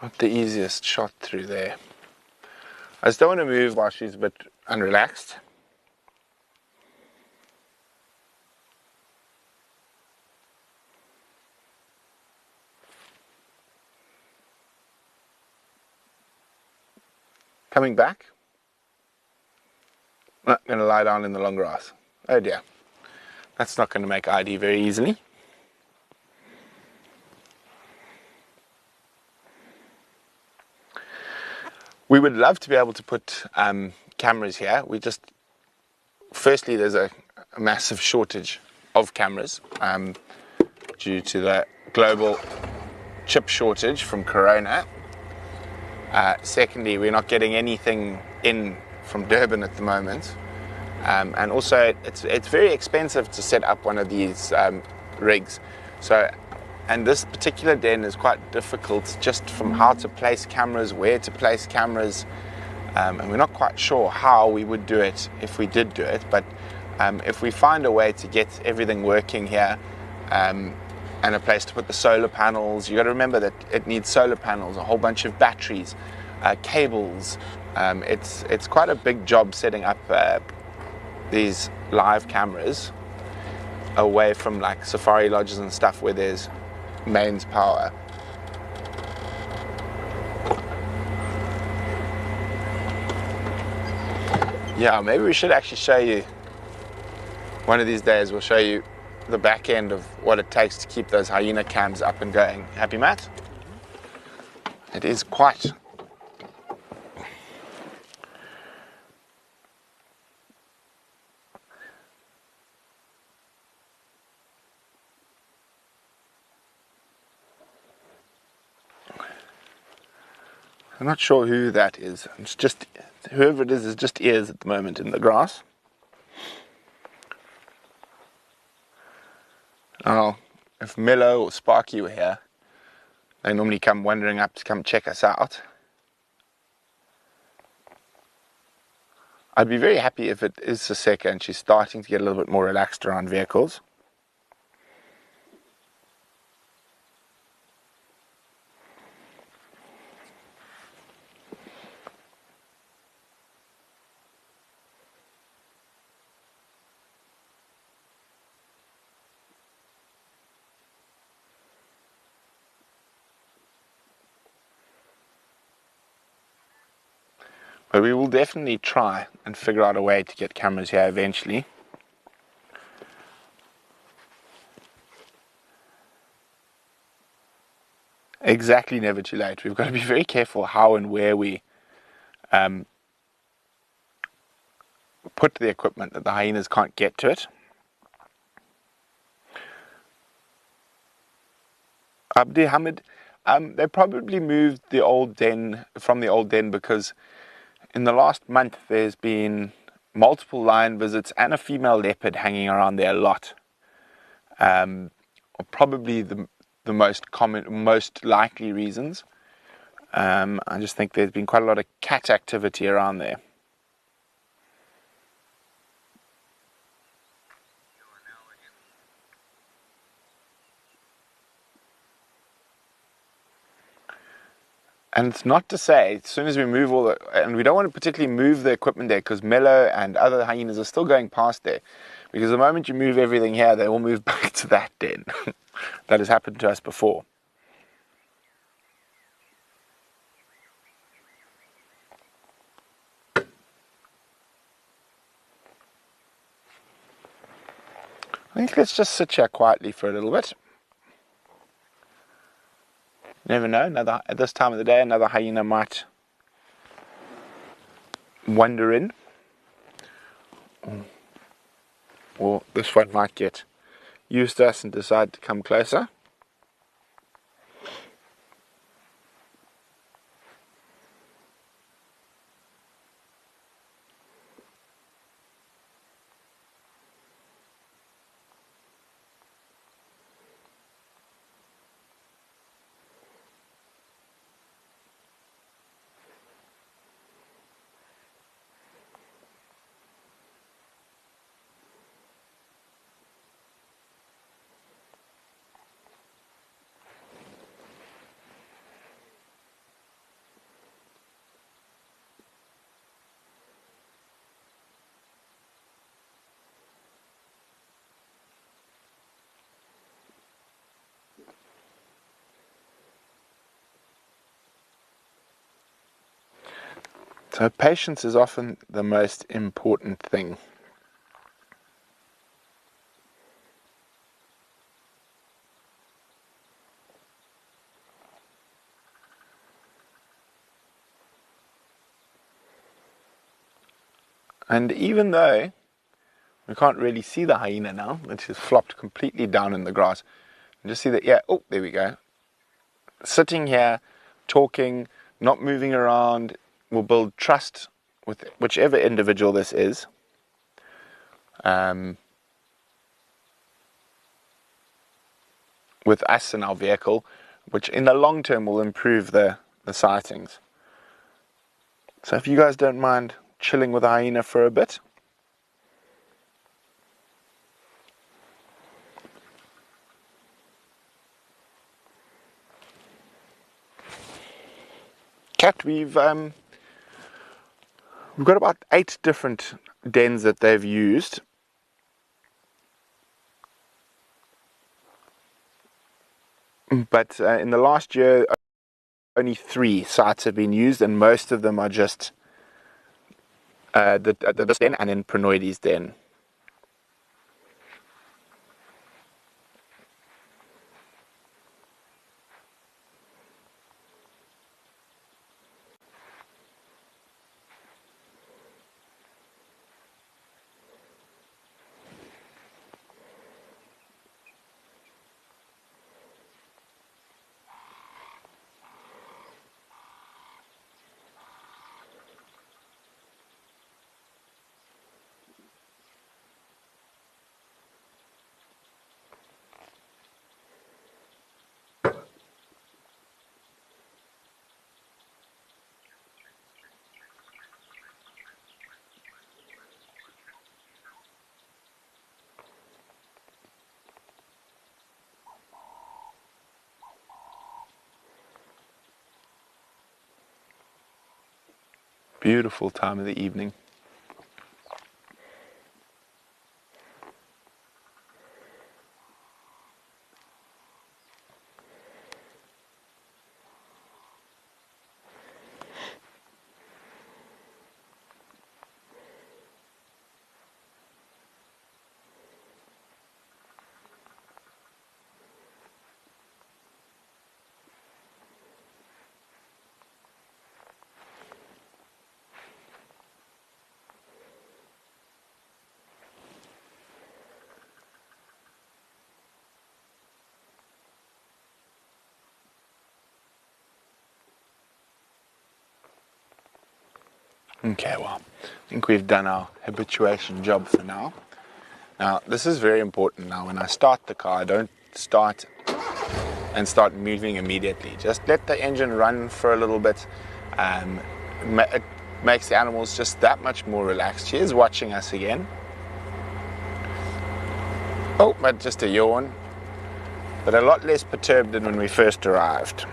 Not the easiest shot through there. I just don't want to move while she's a bit unrelaxed. Coming back. Not going to lie down in the long grass. Oh dear. That's not going to make ID very easily. We would love to be able to put cameras here. Firstly, there's a massive shortage of cameras due to the global chip shortage from Corona. Secondly, we're not getting anything in from Durban at the moment. And also, it's very expensive to set up one of these rigs. And this particular den is quite difficult just from how to place cameras, where to place cameras, and we're not quite sure how we would do it if we did do it. But if we find a way to get everything working here, and a place to put the solar panels, you got to remember that it needs solar panels, a whole bunch of batteries, cables. It's quite a big job setting up these live cameras away from like safari lodges and stuff where there's mains power. Yeah, maybe we should actually show you one of these days. We'll show you the back end of what it takes to keep those hyena cams up and going. Happy, Matt? It is quite. I'm not sure who that is. It's just, whoever it is just ears at the moment in the grass. Oh, if Milo or Sparky were here, they normally come wandering up to come check us out. I'd be very happy if it is Siseka and she's starting to get a little bit more relaxed around vehicles. But we will definitely try and figure out a way to get cameras here eventually. Exactly, never too late. We've got to be very careful how and where we put the equipment, that the hyenas can't get to it. Abdi Hamid, they probably moved the old den from the old den because in the last month there's been multiple lion visits and a female leopard hanging around there a lot. Probably the most common, most likely reasons. I just think there's been quite a lot of cat activity around there. And it's not to say, as soon as we move and we don't want to particularly move the equipment there because Mello and other hyenas are still going past there. Because the moment you move everything here, they will move back to that den. That has happened to us before. I think let's just sit here quietly for a little bit. You never know, at this time of the day, another hyena might wander in. Or this one might get used to us and decide to come closer. So patience is often the most important thing. And even though we can't really see the hyena now, which is flopped completely down in the grass, you just see that, yeah, oh, there we go. Sitting here, talking, not moving around, will build trust with whichever individual this is. With us and our vehicle, which in the long term will improve the sightings. So if you guys don't mind chilling with a hyena for a bit. Cat, we've got about 8 different dens that they've used. But in the last year, only 3 sites have been used, and most of them are just this den and then Prinoides den. Beautiful time of the evening. Okay, well, I think we've done our habituation job for now. Now, this is very important now. When I start the car, I don't start moving immediately. Just let the engine run for a little bit. It makes the animals just that much more relaxed. She is watching us again. Oh, but just a yawn. But a lot less perturbed than when we first arrived.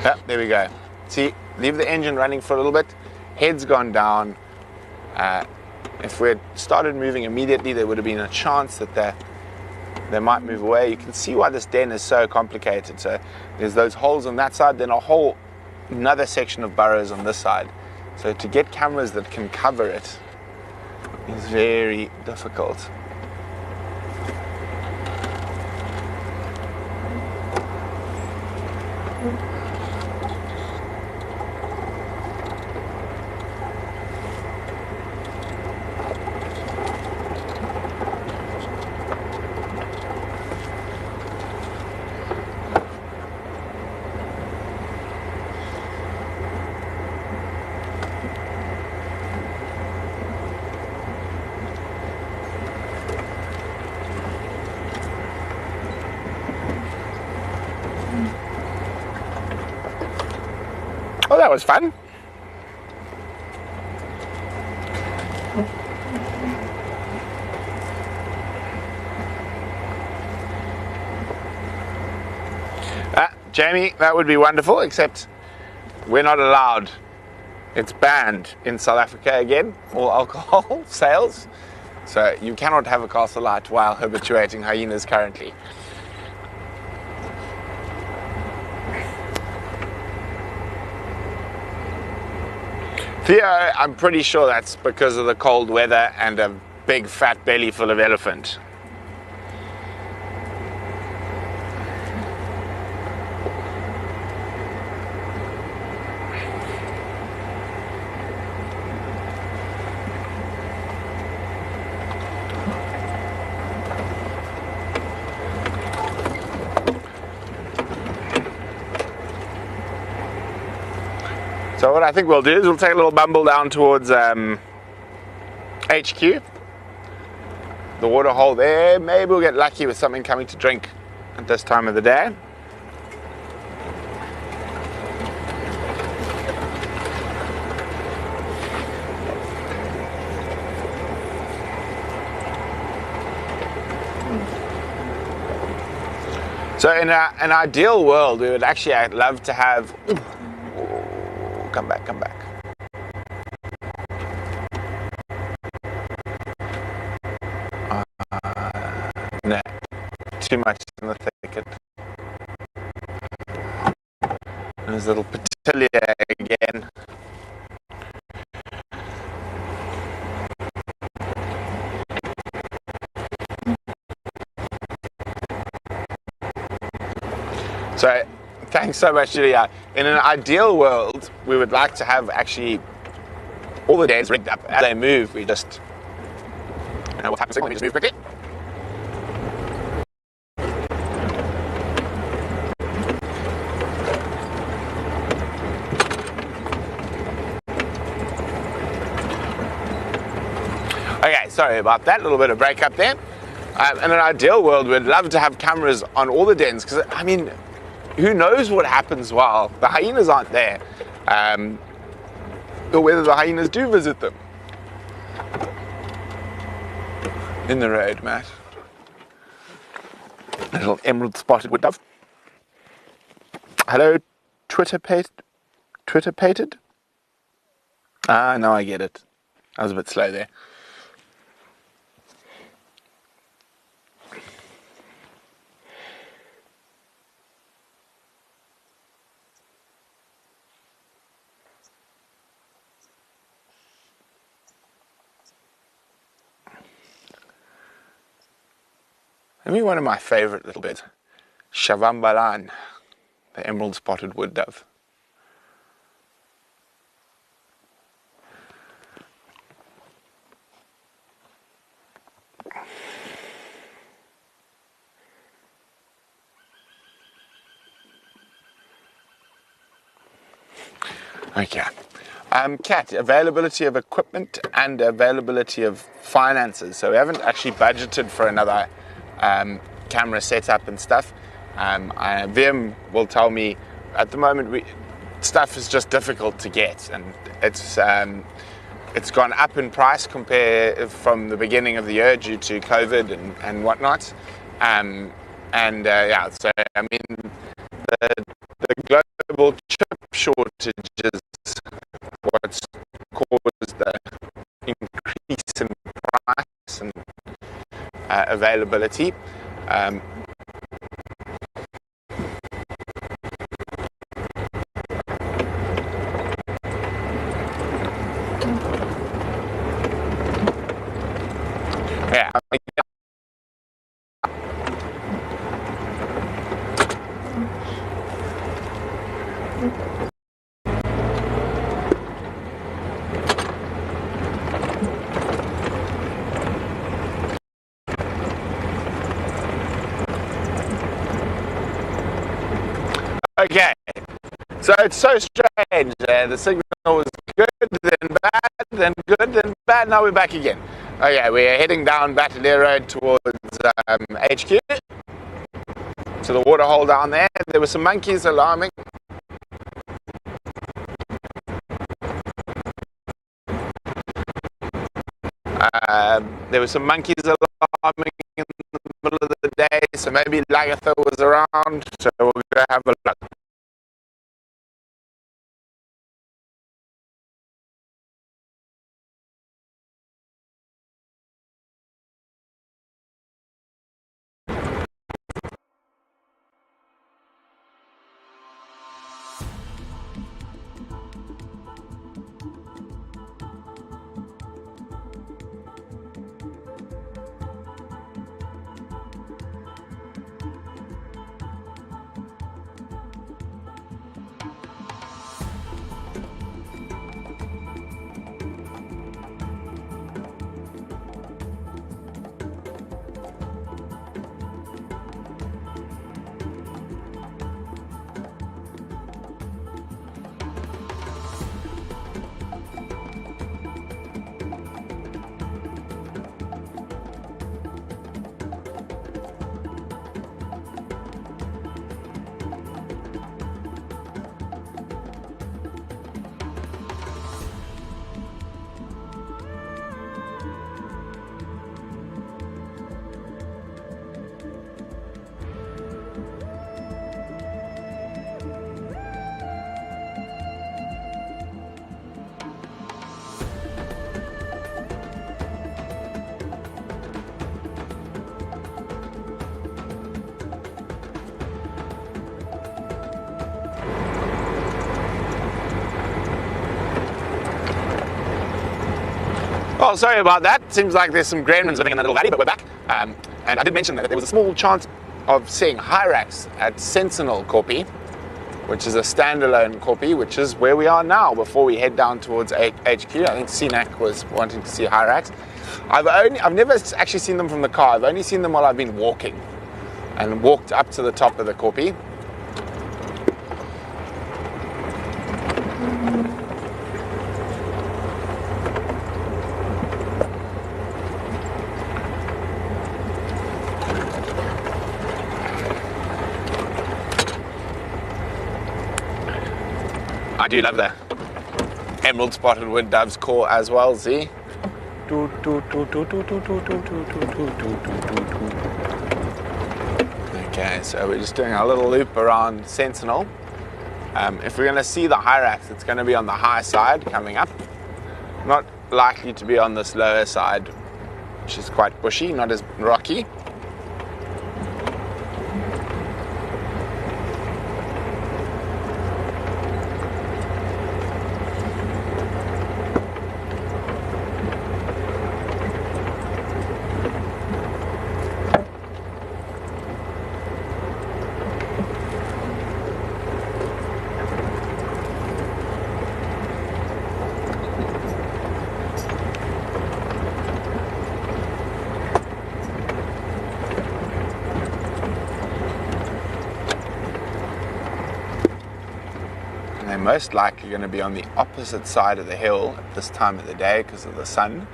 Yeah, there we go. See, leave the engine running for a little bit. Head's gone down. If we had started moving immediately, there would have been a chance that they might move away. You can see why this den is so complicated. So there's those holes on that side, then another section of burrows on this side. So to get cameras that can cover it is very difficult. Oh, that was fun. Jamie, that would be wonderful, except we're not allowed. It's banned in South Africa again, all alcohol sales. So you cannot have a castle light while habituating hyenas currently. Theo, I'm pretty sure that's because of the cold weather and a big fat belly full of elephant. So what I think we'll do is we'll take a little bumble down towards HQ. The water hole there. Maybe we'll get lucky with something coming to drink at this time of the day. So in an ideal world, we would actually, I'd love to have... Come back. No, too much in the thicket. There's a little petilia again. So, thanks so much, Julia. In an ideal world, we would like to have actually all the days rigged up. As they move, we just, what happens? Let me just move quickly. Okay, sorry about that, little bit of break up there. In an ideal world, we'd love to have cameras on all the dens, because, I mean, who knows what happens while the hyenas aren't there, or whether the hyenas do visit them. In the road, Matt. Little emerald spotted wood dove. Hello, Twitter pated? Ah, no, I get it. I was a bit slow there. Maybe one of my favourite little birds, Shavambalan, the emerald spotted wood dove. Okay. Kat, availability of equipment and availability of finances. So we haven't actually budgeted for another camera setup and stuff. VM will tell me at the moment stuff is just difficult to get, and it's gone up in price from the beginning of the year due to COVID and whatnot. Yeah, so I mean the global chip shortage is what's caused the increase in price and availability. Yeah. Okay, so it's so strange. The signal was good, then bad, then good, then bad. Now we're back again. Okay, we're heading down Battalier Road towards HQ. To the water hole down there. There were some monkeys alarming. There were some monkeys alarming in the middle of the day, so maybe Lagatha was around, so we'll go have a look. Well, sorry about that. Seems like there's some gremlins living in that little valley, but we're back. And I did mention that there was a small chance of seeing hyrax at Sentinel Kopi, which is a standalone Kopi, which is where we are now before we head down towards HQ. I think Sinak was wanting to see hyrax. I've never actually seen them from the car. I've only seen them while I've been walking, and walked up to the top of the Kopi. I do love the emerald spotted wood dove's call as well, see? Okay, so we're just doing a little loop around Sentinel. If we're going to see the hyrax, it's going to be on the high side coming up. Not likely to be on this lower side, which is quite bushy, not as rocky. They're most likely going to be on the opposite side of the hill at this time of the day because of the sun.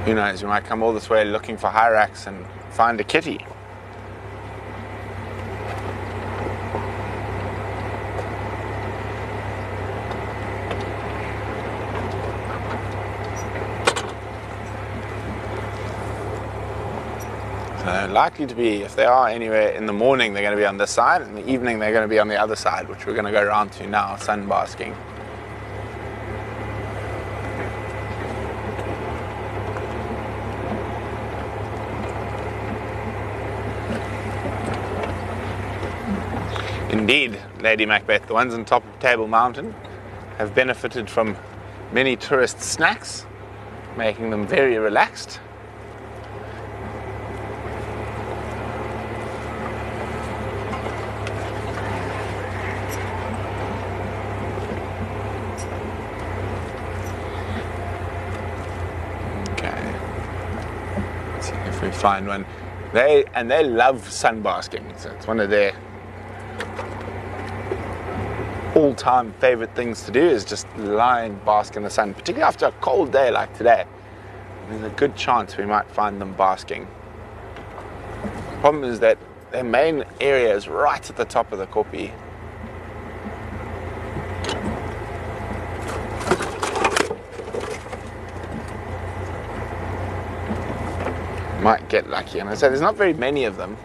Who knows, we might come all this way looking for hyrax and find a kitty. Likely to be, if they are anywhere in the morning, they're going to be on this side, and in the evening they're going to be on the other side, which we're going to go around to now, sun basking. Indeed, Lady Macbeth, the ones on top of Table Mountain have benefited from many tourist snacks, making them very relaxed. We find one. They love sun basking, so it's one of their all-time favorite things to do is just lie and bask in the sun, particularly after a cold day like today. There's a good chance we might find them basking. The problem is that their main area is right at the top of the Kopi. Might get lucky, and I said there's not very many of them.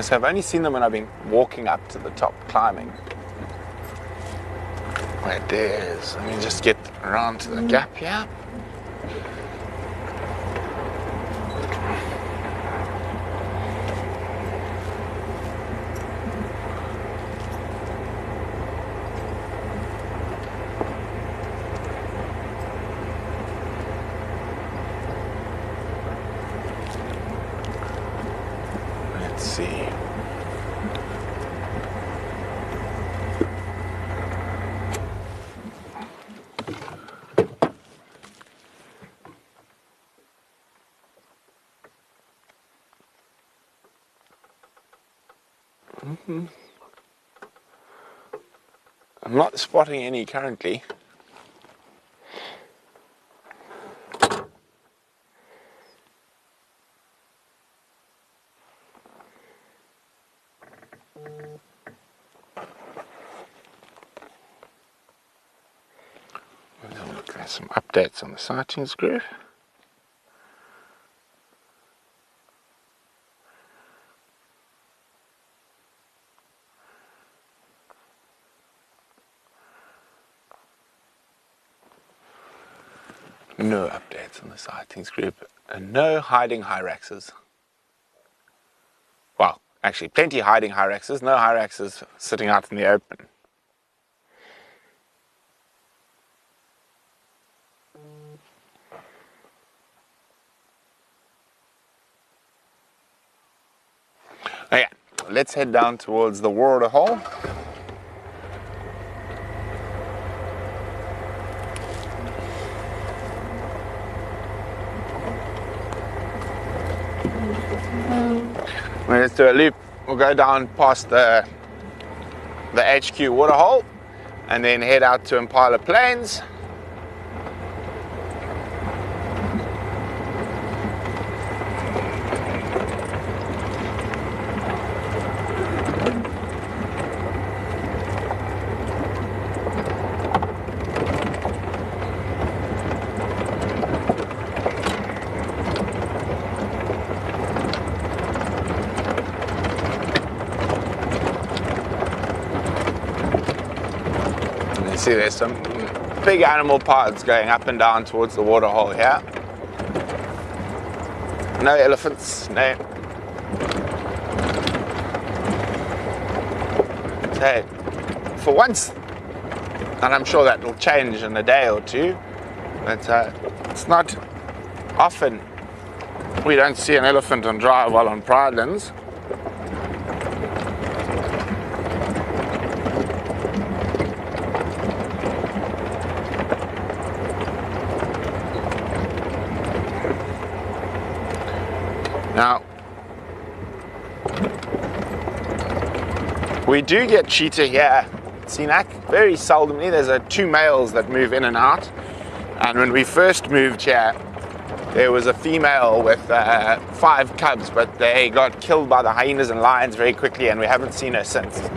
So I've only seen them when I've been walking up to the top, climbing. Right, there's. Let me just get around to the gap here. I'm not spotting any currently. We'll have a look at some updates on the sightings group. No updates on the sightings group, and no hiding hyraxes. Well, actually, plenty hiding hyraxes, no hyraxes sitting out in the open. Okay, let's head down towards the water hole. Let's do a loop. We'll go down past the HQ waterhole and then head out to Impala Plains. See, there's some big animal paths going up and down towards the waterhole here. No elephants, no. So, for once, and I'm sure that will change in a day or two, but it's not often we don't see an elephant on drive while on Pridelands. Now, we do get cheetah here at Senac, very seldomly. There's two males that move in and out. And when we first moved here, there was a female with 5 cubs, but they got killed by the hyenas and lions very quickly, and we haven't seen her since.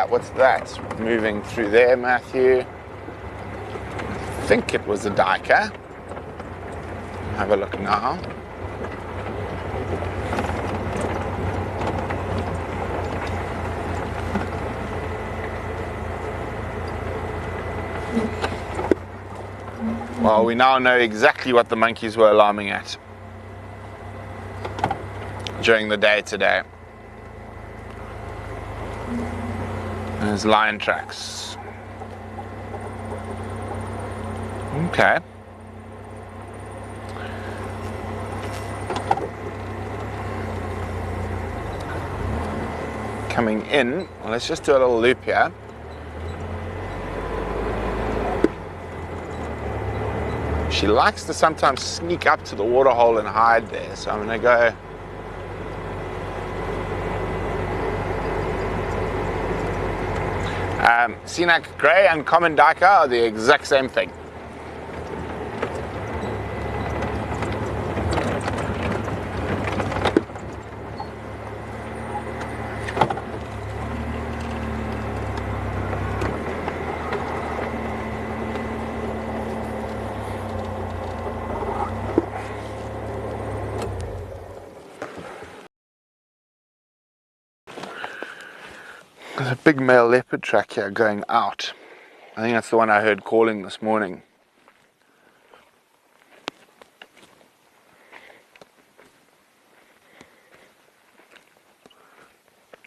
What's that? Moving through there, Matthew. I think it was a duiker. Have a look now. Well, we now know exactly what the monkeys were alarming at during the day today. There's lion tracks. Okay. Coming in, well, let's just do a little loop here. She likes to sometimes sneak up to the waterhole and hide there, so I'm going to go Senac Grey and Common Duiker are the exact same thing. There's a big male leopard track here going out. I think that's the one I heard calling this morning.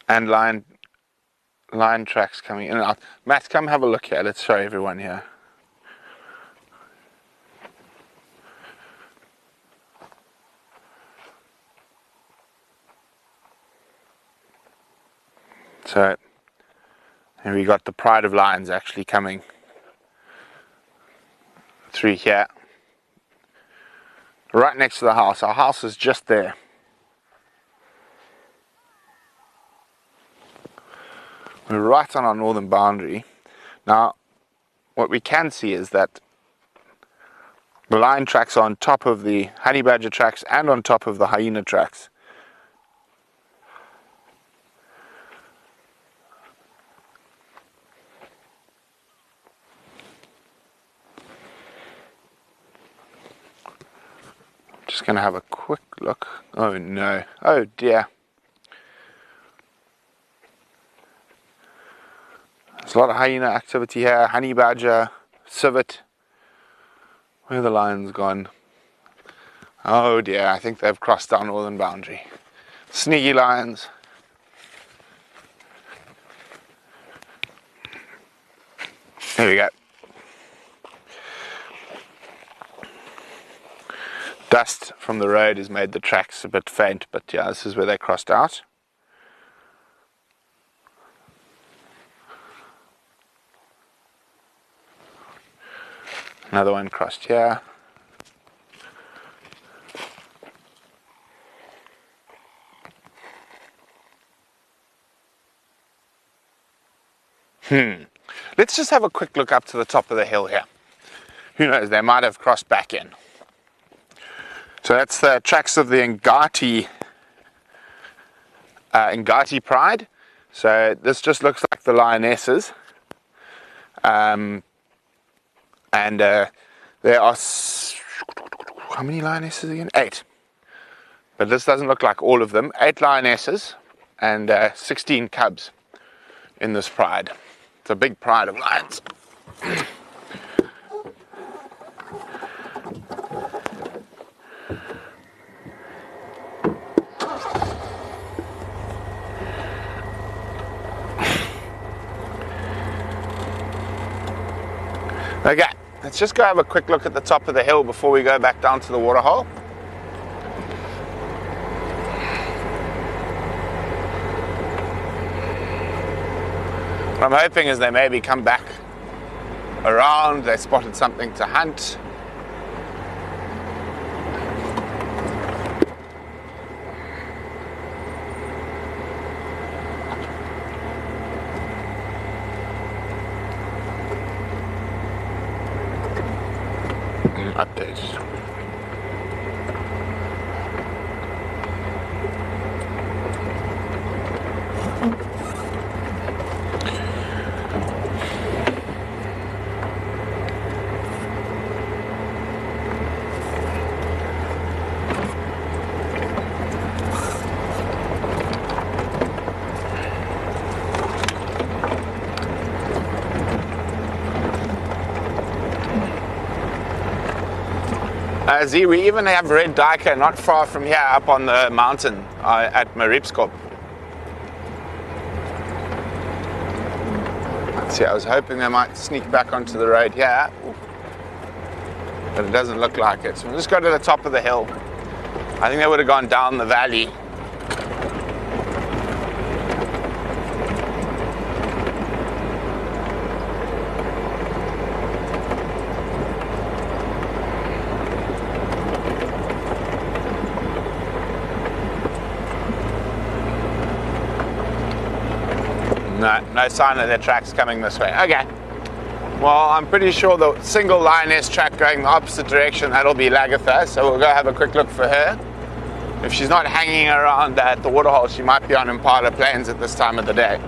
And lion tracks coming in and out. Matt, come have a look here. Let's show everyone here. So, and we got the pride of lions actually coming through here. Right next to the house. Our house is just there. We're right on our northern boundary. Now, what we can see is that the lion tracks are on top of the honey badger tracks and on top of the hyena tracks. Just going to have a quick look. Oh no. Oh dear. There's a lot of hyena activity here. Honey badger, civet. Where are the lions gone? Oh dear, I think they've crossed our northern boundary. Sneaky lions. There we go. Dust from the road has made the tracks a bit faint, but yeah, this is where they crossed out. Another one crossed here. Let's just have a quick look up to the top of the hill here. Who knows, they might have crossed back in. So that's the tracks of the Ngati Pride. So this just looks like the lionesses. And there are, how many lionesses again? 8. But this doesn't look like all of them. 8 lionesses and 16 cubs in this pride. It's a big pride of lions. Okay, let's just go have a quick look at the top of the hill before we go back down to the waterhole. What I'm hoping is they maybe come back around, they spotted something to hunt. Update. Z, we even have red duiker not far from here up on the mountain at Mariepskop. Let's see, I was hoping they might sneak back onto the road here, but it doesn't look like it. So we'll just go to the top of the hill. I think they would have gone down the valley. No sign of their tracks coming this way. Okay. Well, I'm pretty sure the single lioness track going the opposite direction, that'll be Lagatha, so we'll go have a quick look for her. If she's not hanging around at the waterhole, she might be on Impala Plains at this time of the day.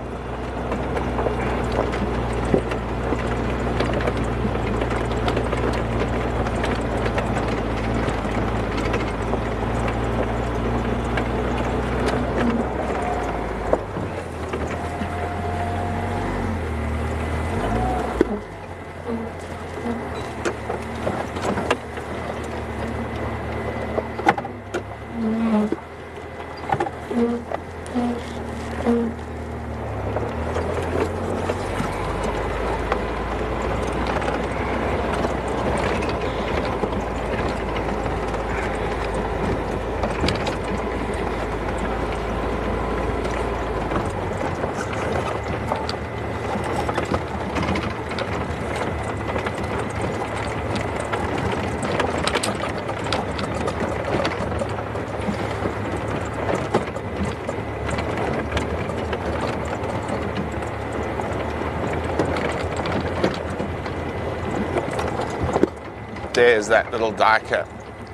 there's that little duiker.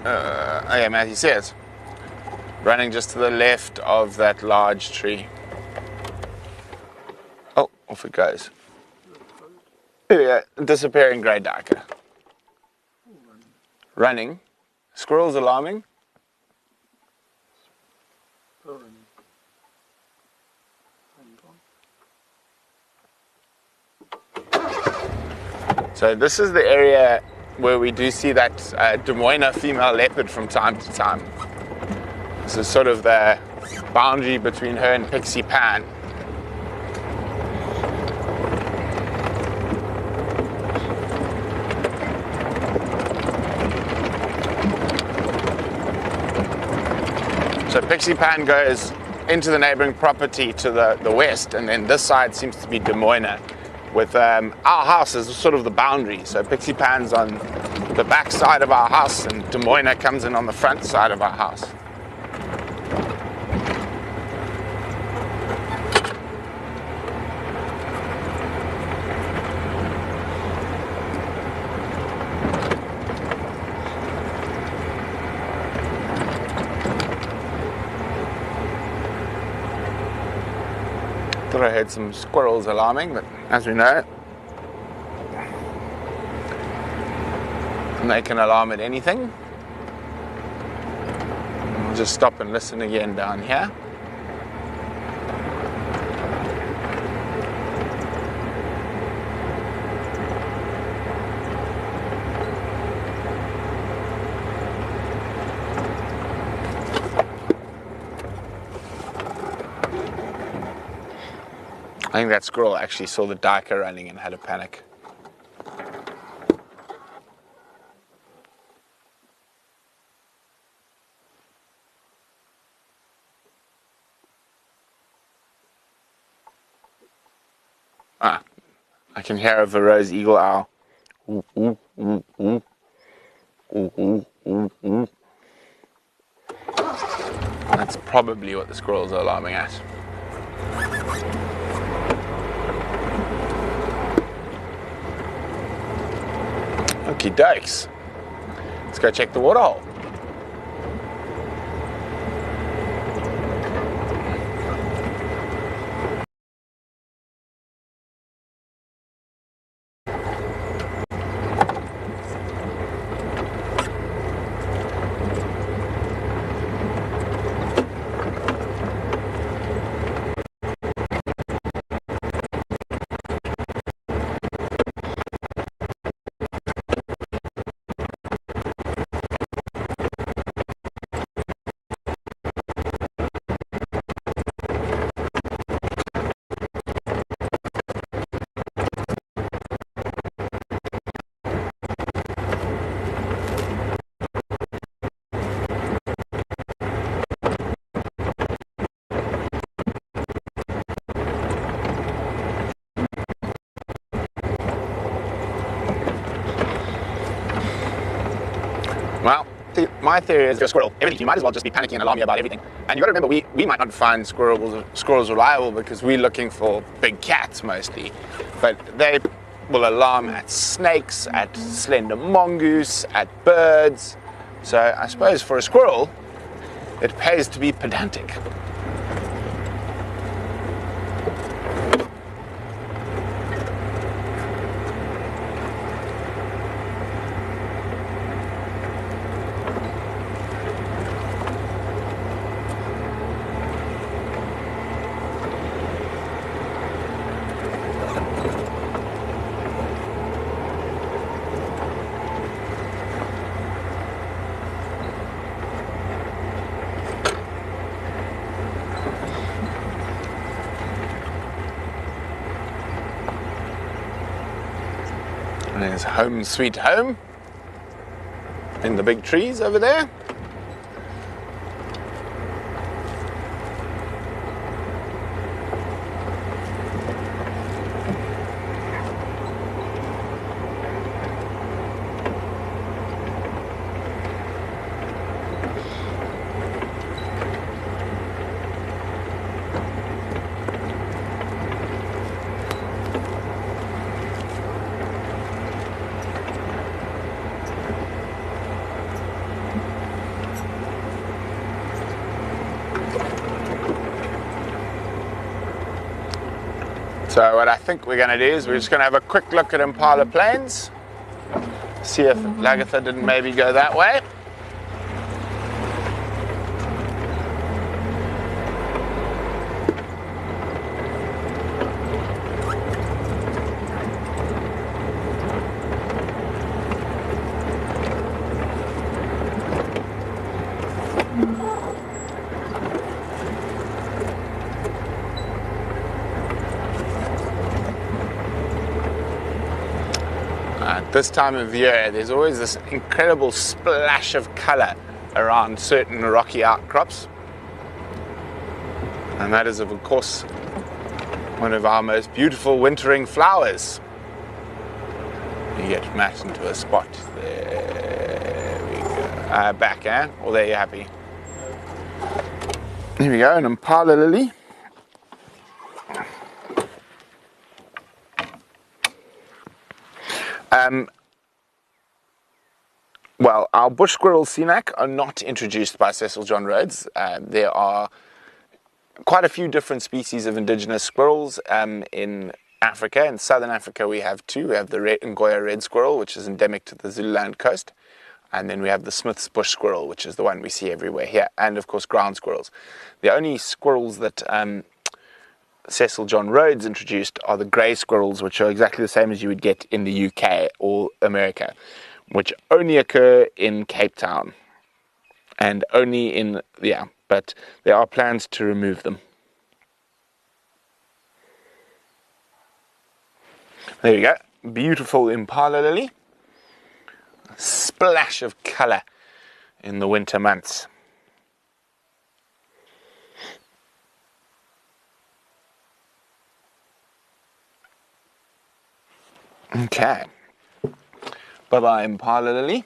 Oh yeah, Matthew says, running just to the left of that large tree. Oh, off it goes. Yeah, disappearing grey duiker. Running. Squirrels alarming. So this is the area where we do see that Des Moines female leopard from time to time. This is sort of the boundary between her and Pixie Pan. So Pixie Pan goes into the neighboring property to the west, and then this side seems to be Des Moines, with our house as sort of the boundary. So Pixie Pan's on the back side of our house, and Des Moines comes in on the front side of our house. Thought I heard some squirrels alarming, but as we know, they can alarm at anything. We'll just stop and listen again down here. I think that squirrel actually saw the duiker running and had a panic. I can hear a Verreaux's eagle owl. Ooh, ooh, ooh, ooh. Ooh, ooh, ooh, ooh. That's probably what the squirrels are alarming at. Okie dokes. Let's go check the waterhole. Well, my theory is you're a squirrel. Everything, you might as well just be panicking and alarming about everything. And you got to remember, we might not find squirrels reliable because we're looking for big cats mostly, but they will alarm at snakes, at slender mongoose, at birds. So I suppose for a squirrel, it pays to be pedantic. And there's home sweet home in the big trees over there. So what I think we're going to do is we're just going to have a quick look at Impala Plains, see if Lagatha didn't maybe go that way. At this time of year, there's always this incredible splash of color around certain rocky outcrops. And that is, of course, one of our most beautiful wintering flowers. You get Matt into a spot. There we go. Back, eh? Or there you're happy. Here we go, an Impala lily. Well, our bush squirrel Senac are not introduced by Cecil John Rhodes. There are quite a few different species of indigenous squirrels in Africa. In southern Africa we have two. We have the Ngoya red squirrel, which is endemic to the Zululand coast. And then we have the Smith's bush squirrel, which is the one we see everywhere here. And of course ground squirrels. The only squirrels that Cecil John Rhodes introduced are the grey squirrels, which are exactly the same as you would get in the UK or America, which only occur in Cape Town and only in, but there are plans to remove them. There you go, beautiful Impala lily, a splash of colour in the winter months. Okay, bye-bye Impala lily.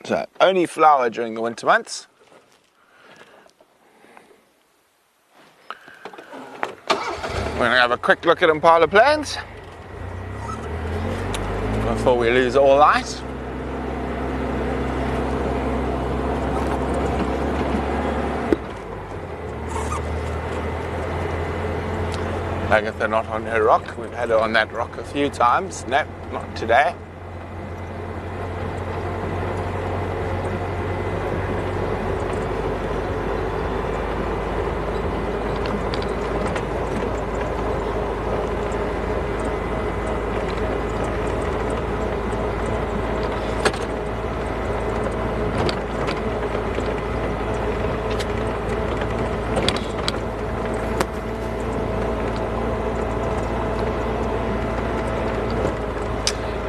So, only flower during the winter months. We're going to have a quick look at Impala Plains before we lose all light. Lagatha not on her rock. We've had her on that rock a few times. No, not today.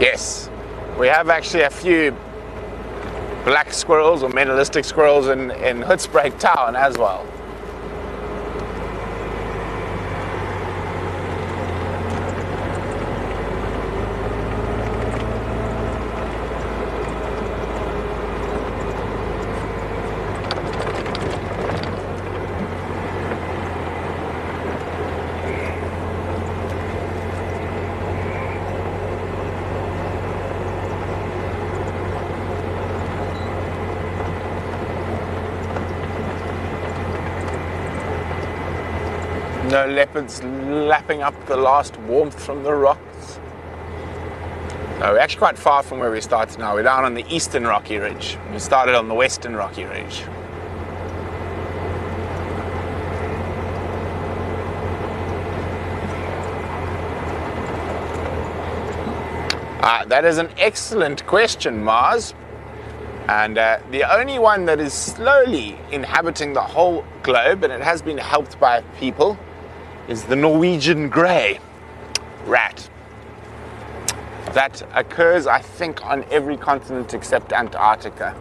Yes, we have actually a few black squirrels or medallistic squirrels in Hoedspruit town as well. No leopards lapping up the last warmth from the rocks. No, we're actually quite far from where we started now. We're down on the eastern Rocky Ridge. We started on the western Rocky Ridge. That is an excellent question, Mars. And the only one that is slowly inhabiting the whole globe, and it has been helped by people, is the Norwegian grey rat. That occurs, I think, on every continent except Antarctica.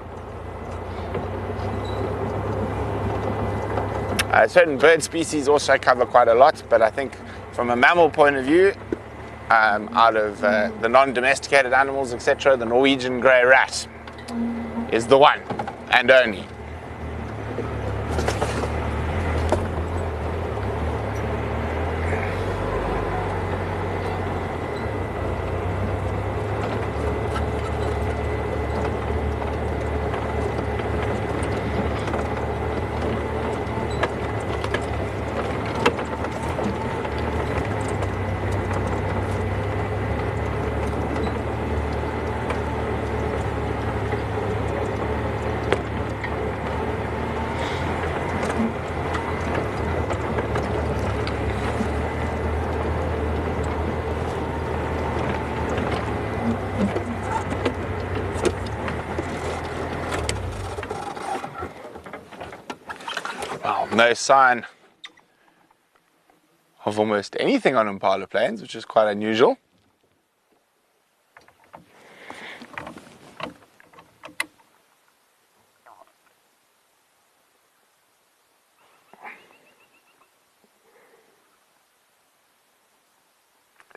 Certain bird species also cover quite a lot, but I think from a mammal point of view, out of the non-domesticated animals, etc., the Norwegian grey rat is the one and only. No sign of almost anything on Impala Plains, which is quite unusual.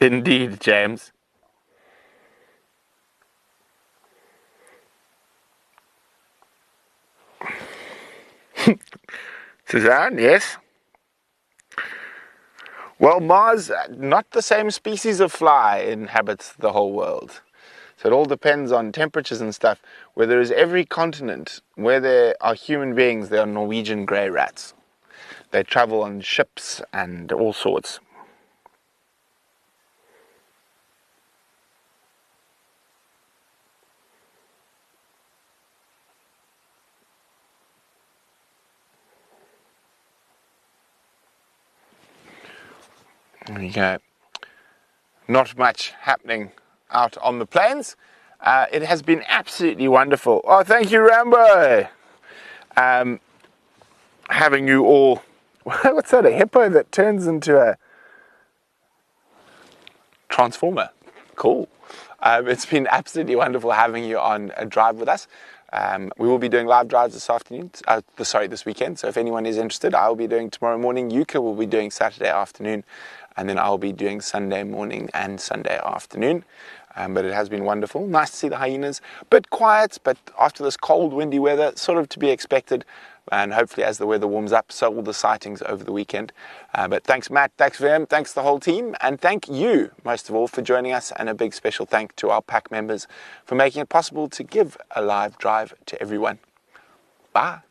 Indeed, James. Suzanne, yes. Well, Mars, not the same species of fly inhabits the whole world. So it all depends on temperatures and stuff. Where there is every continent, where there are human beings, there are Norwegian grey rats. They travel on ships and all sorts. There you go. Not much happening out on the plains. It has been absolutely wonderful. Oh, thank you, Rambo. Having you all. What's that? A hippo that turns into a transformer. Cool. It's been absolutely wonderful having you on a drive with us. We will be doing live drives this afternoon. This weekend. So if anyone is interested, I will be doing tomorrow morning. Yuka will be doing Saturday afternoon. And then I'll be doing Sunday morning and Sunday afternoon. But it has been wonderful. Nice to see the hyenas. Bit quiet, but after this cold, windy weather, sort of to be expected. And hopefully as the weather warms up, so will the sightings over the weekend. But thanks, Matt. Thanks, Vim. Thanks, the whole team. And thank you, most of all, for joining us. And a big special thank to our pack members for making it possible to give a live drive to everyone. Bye.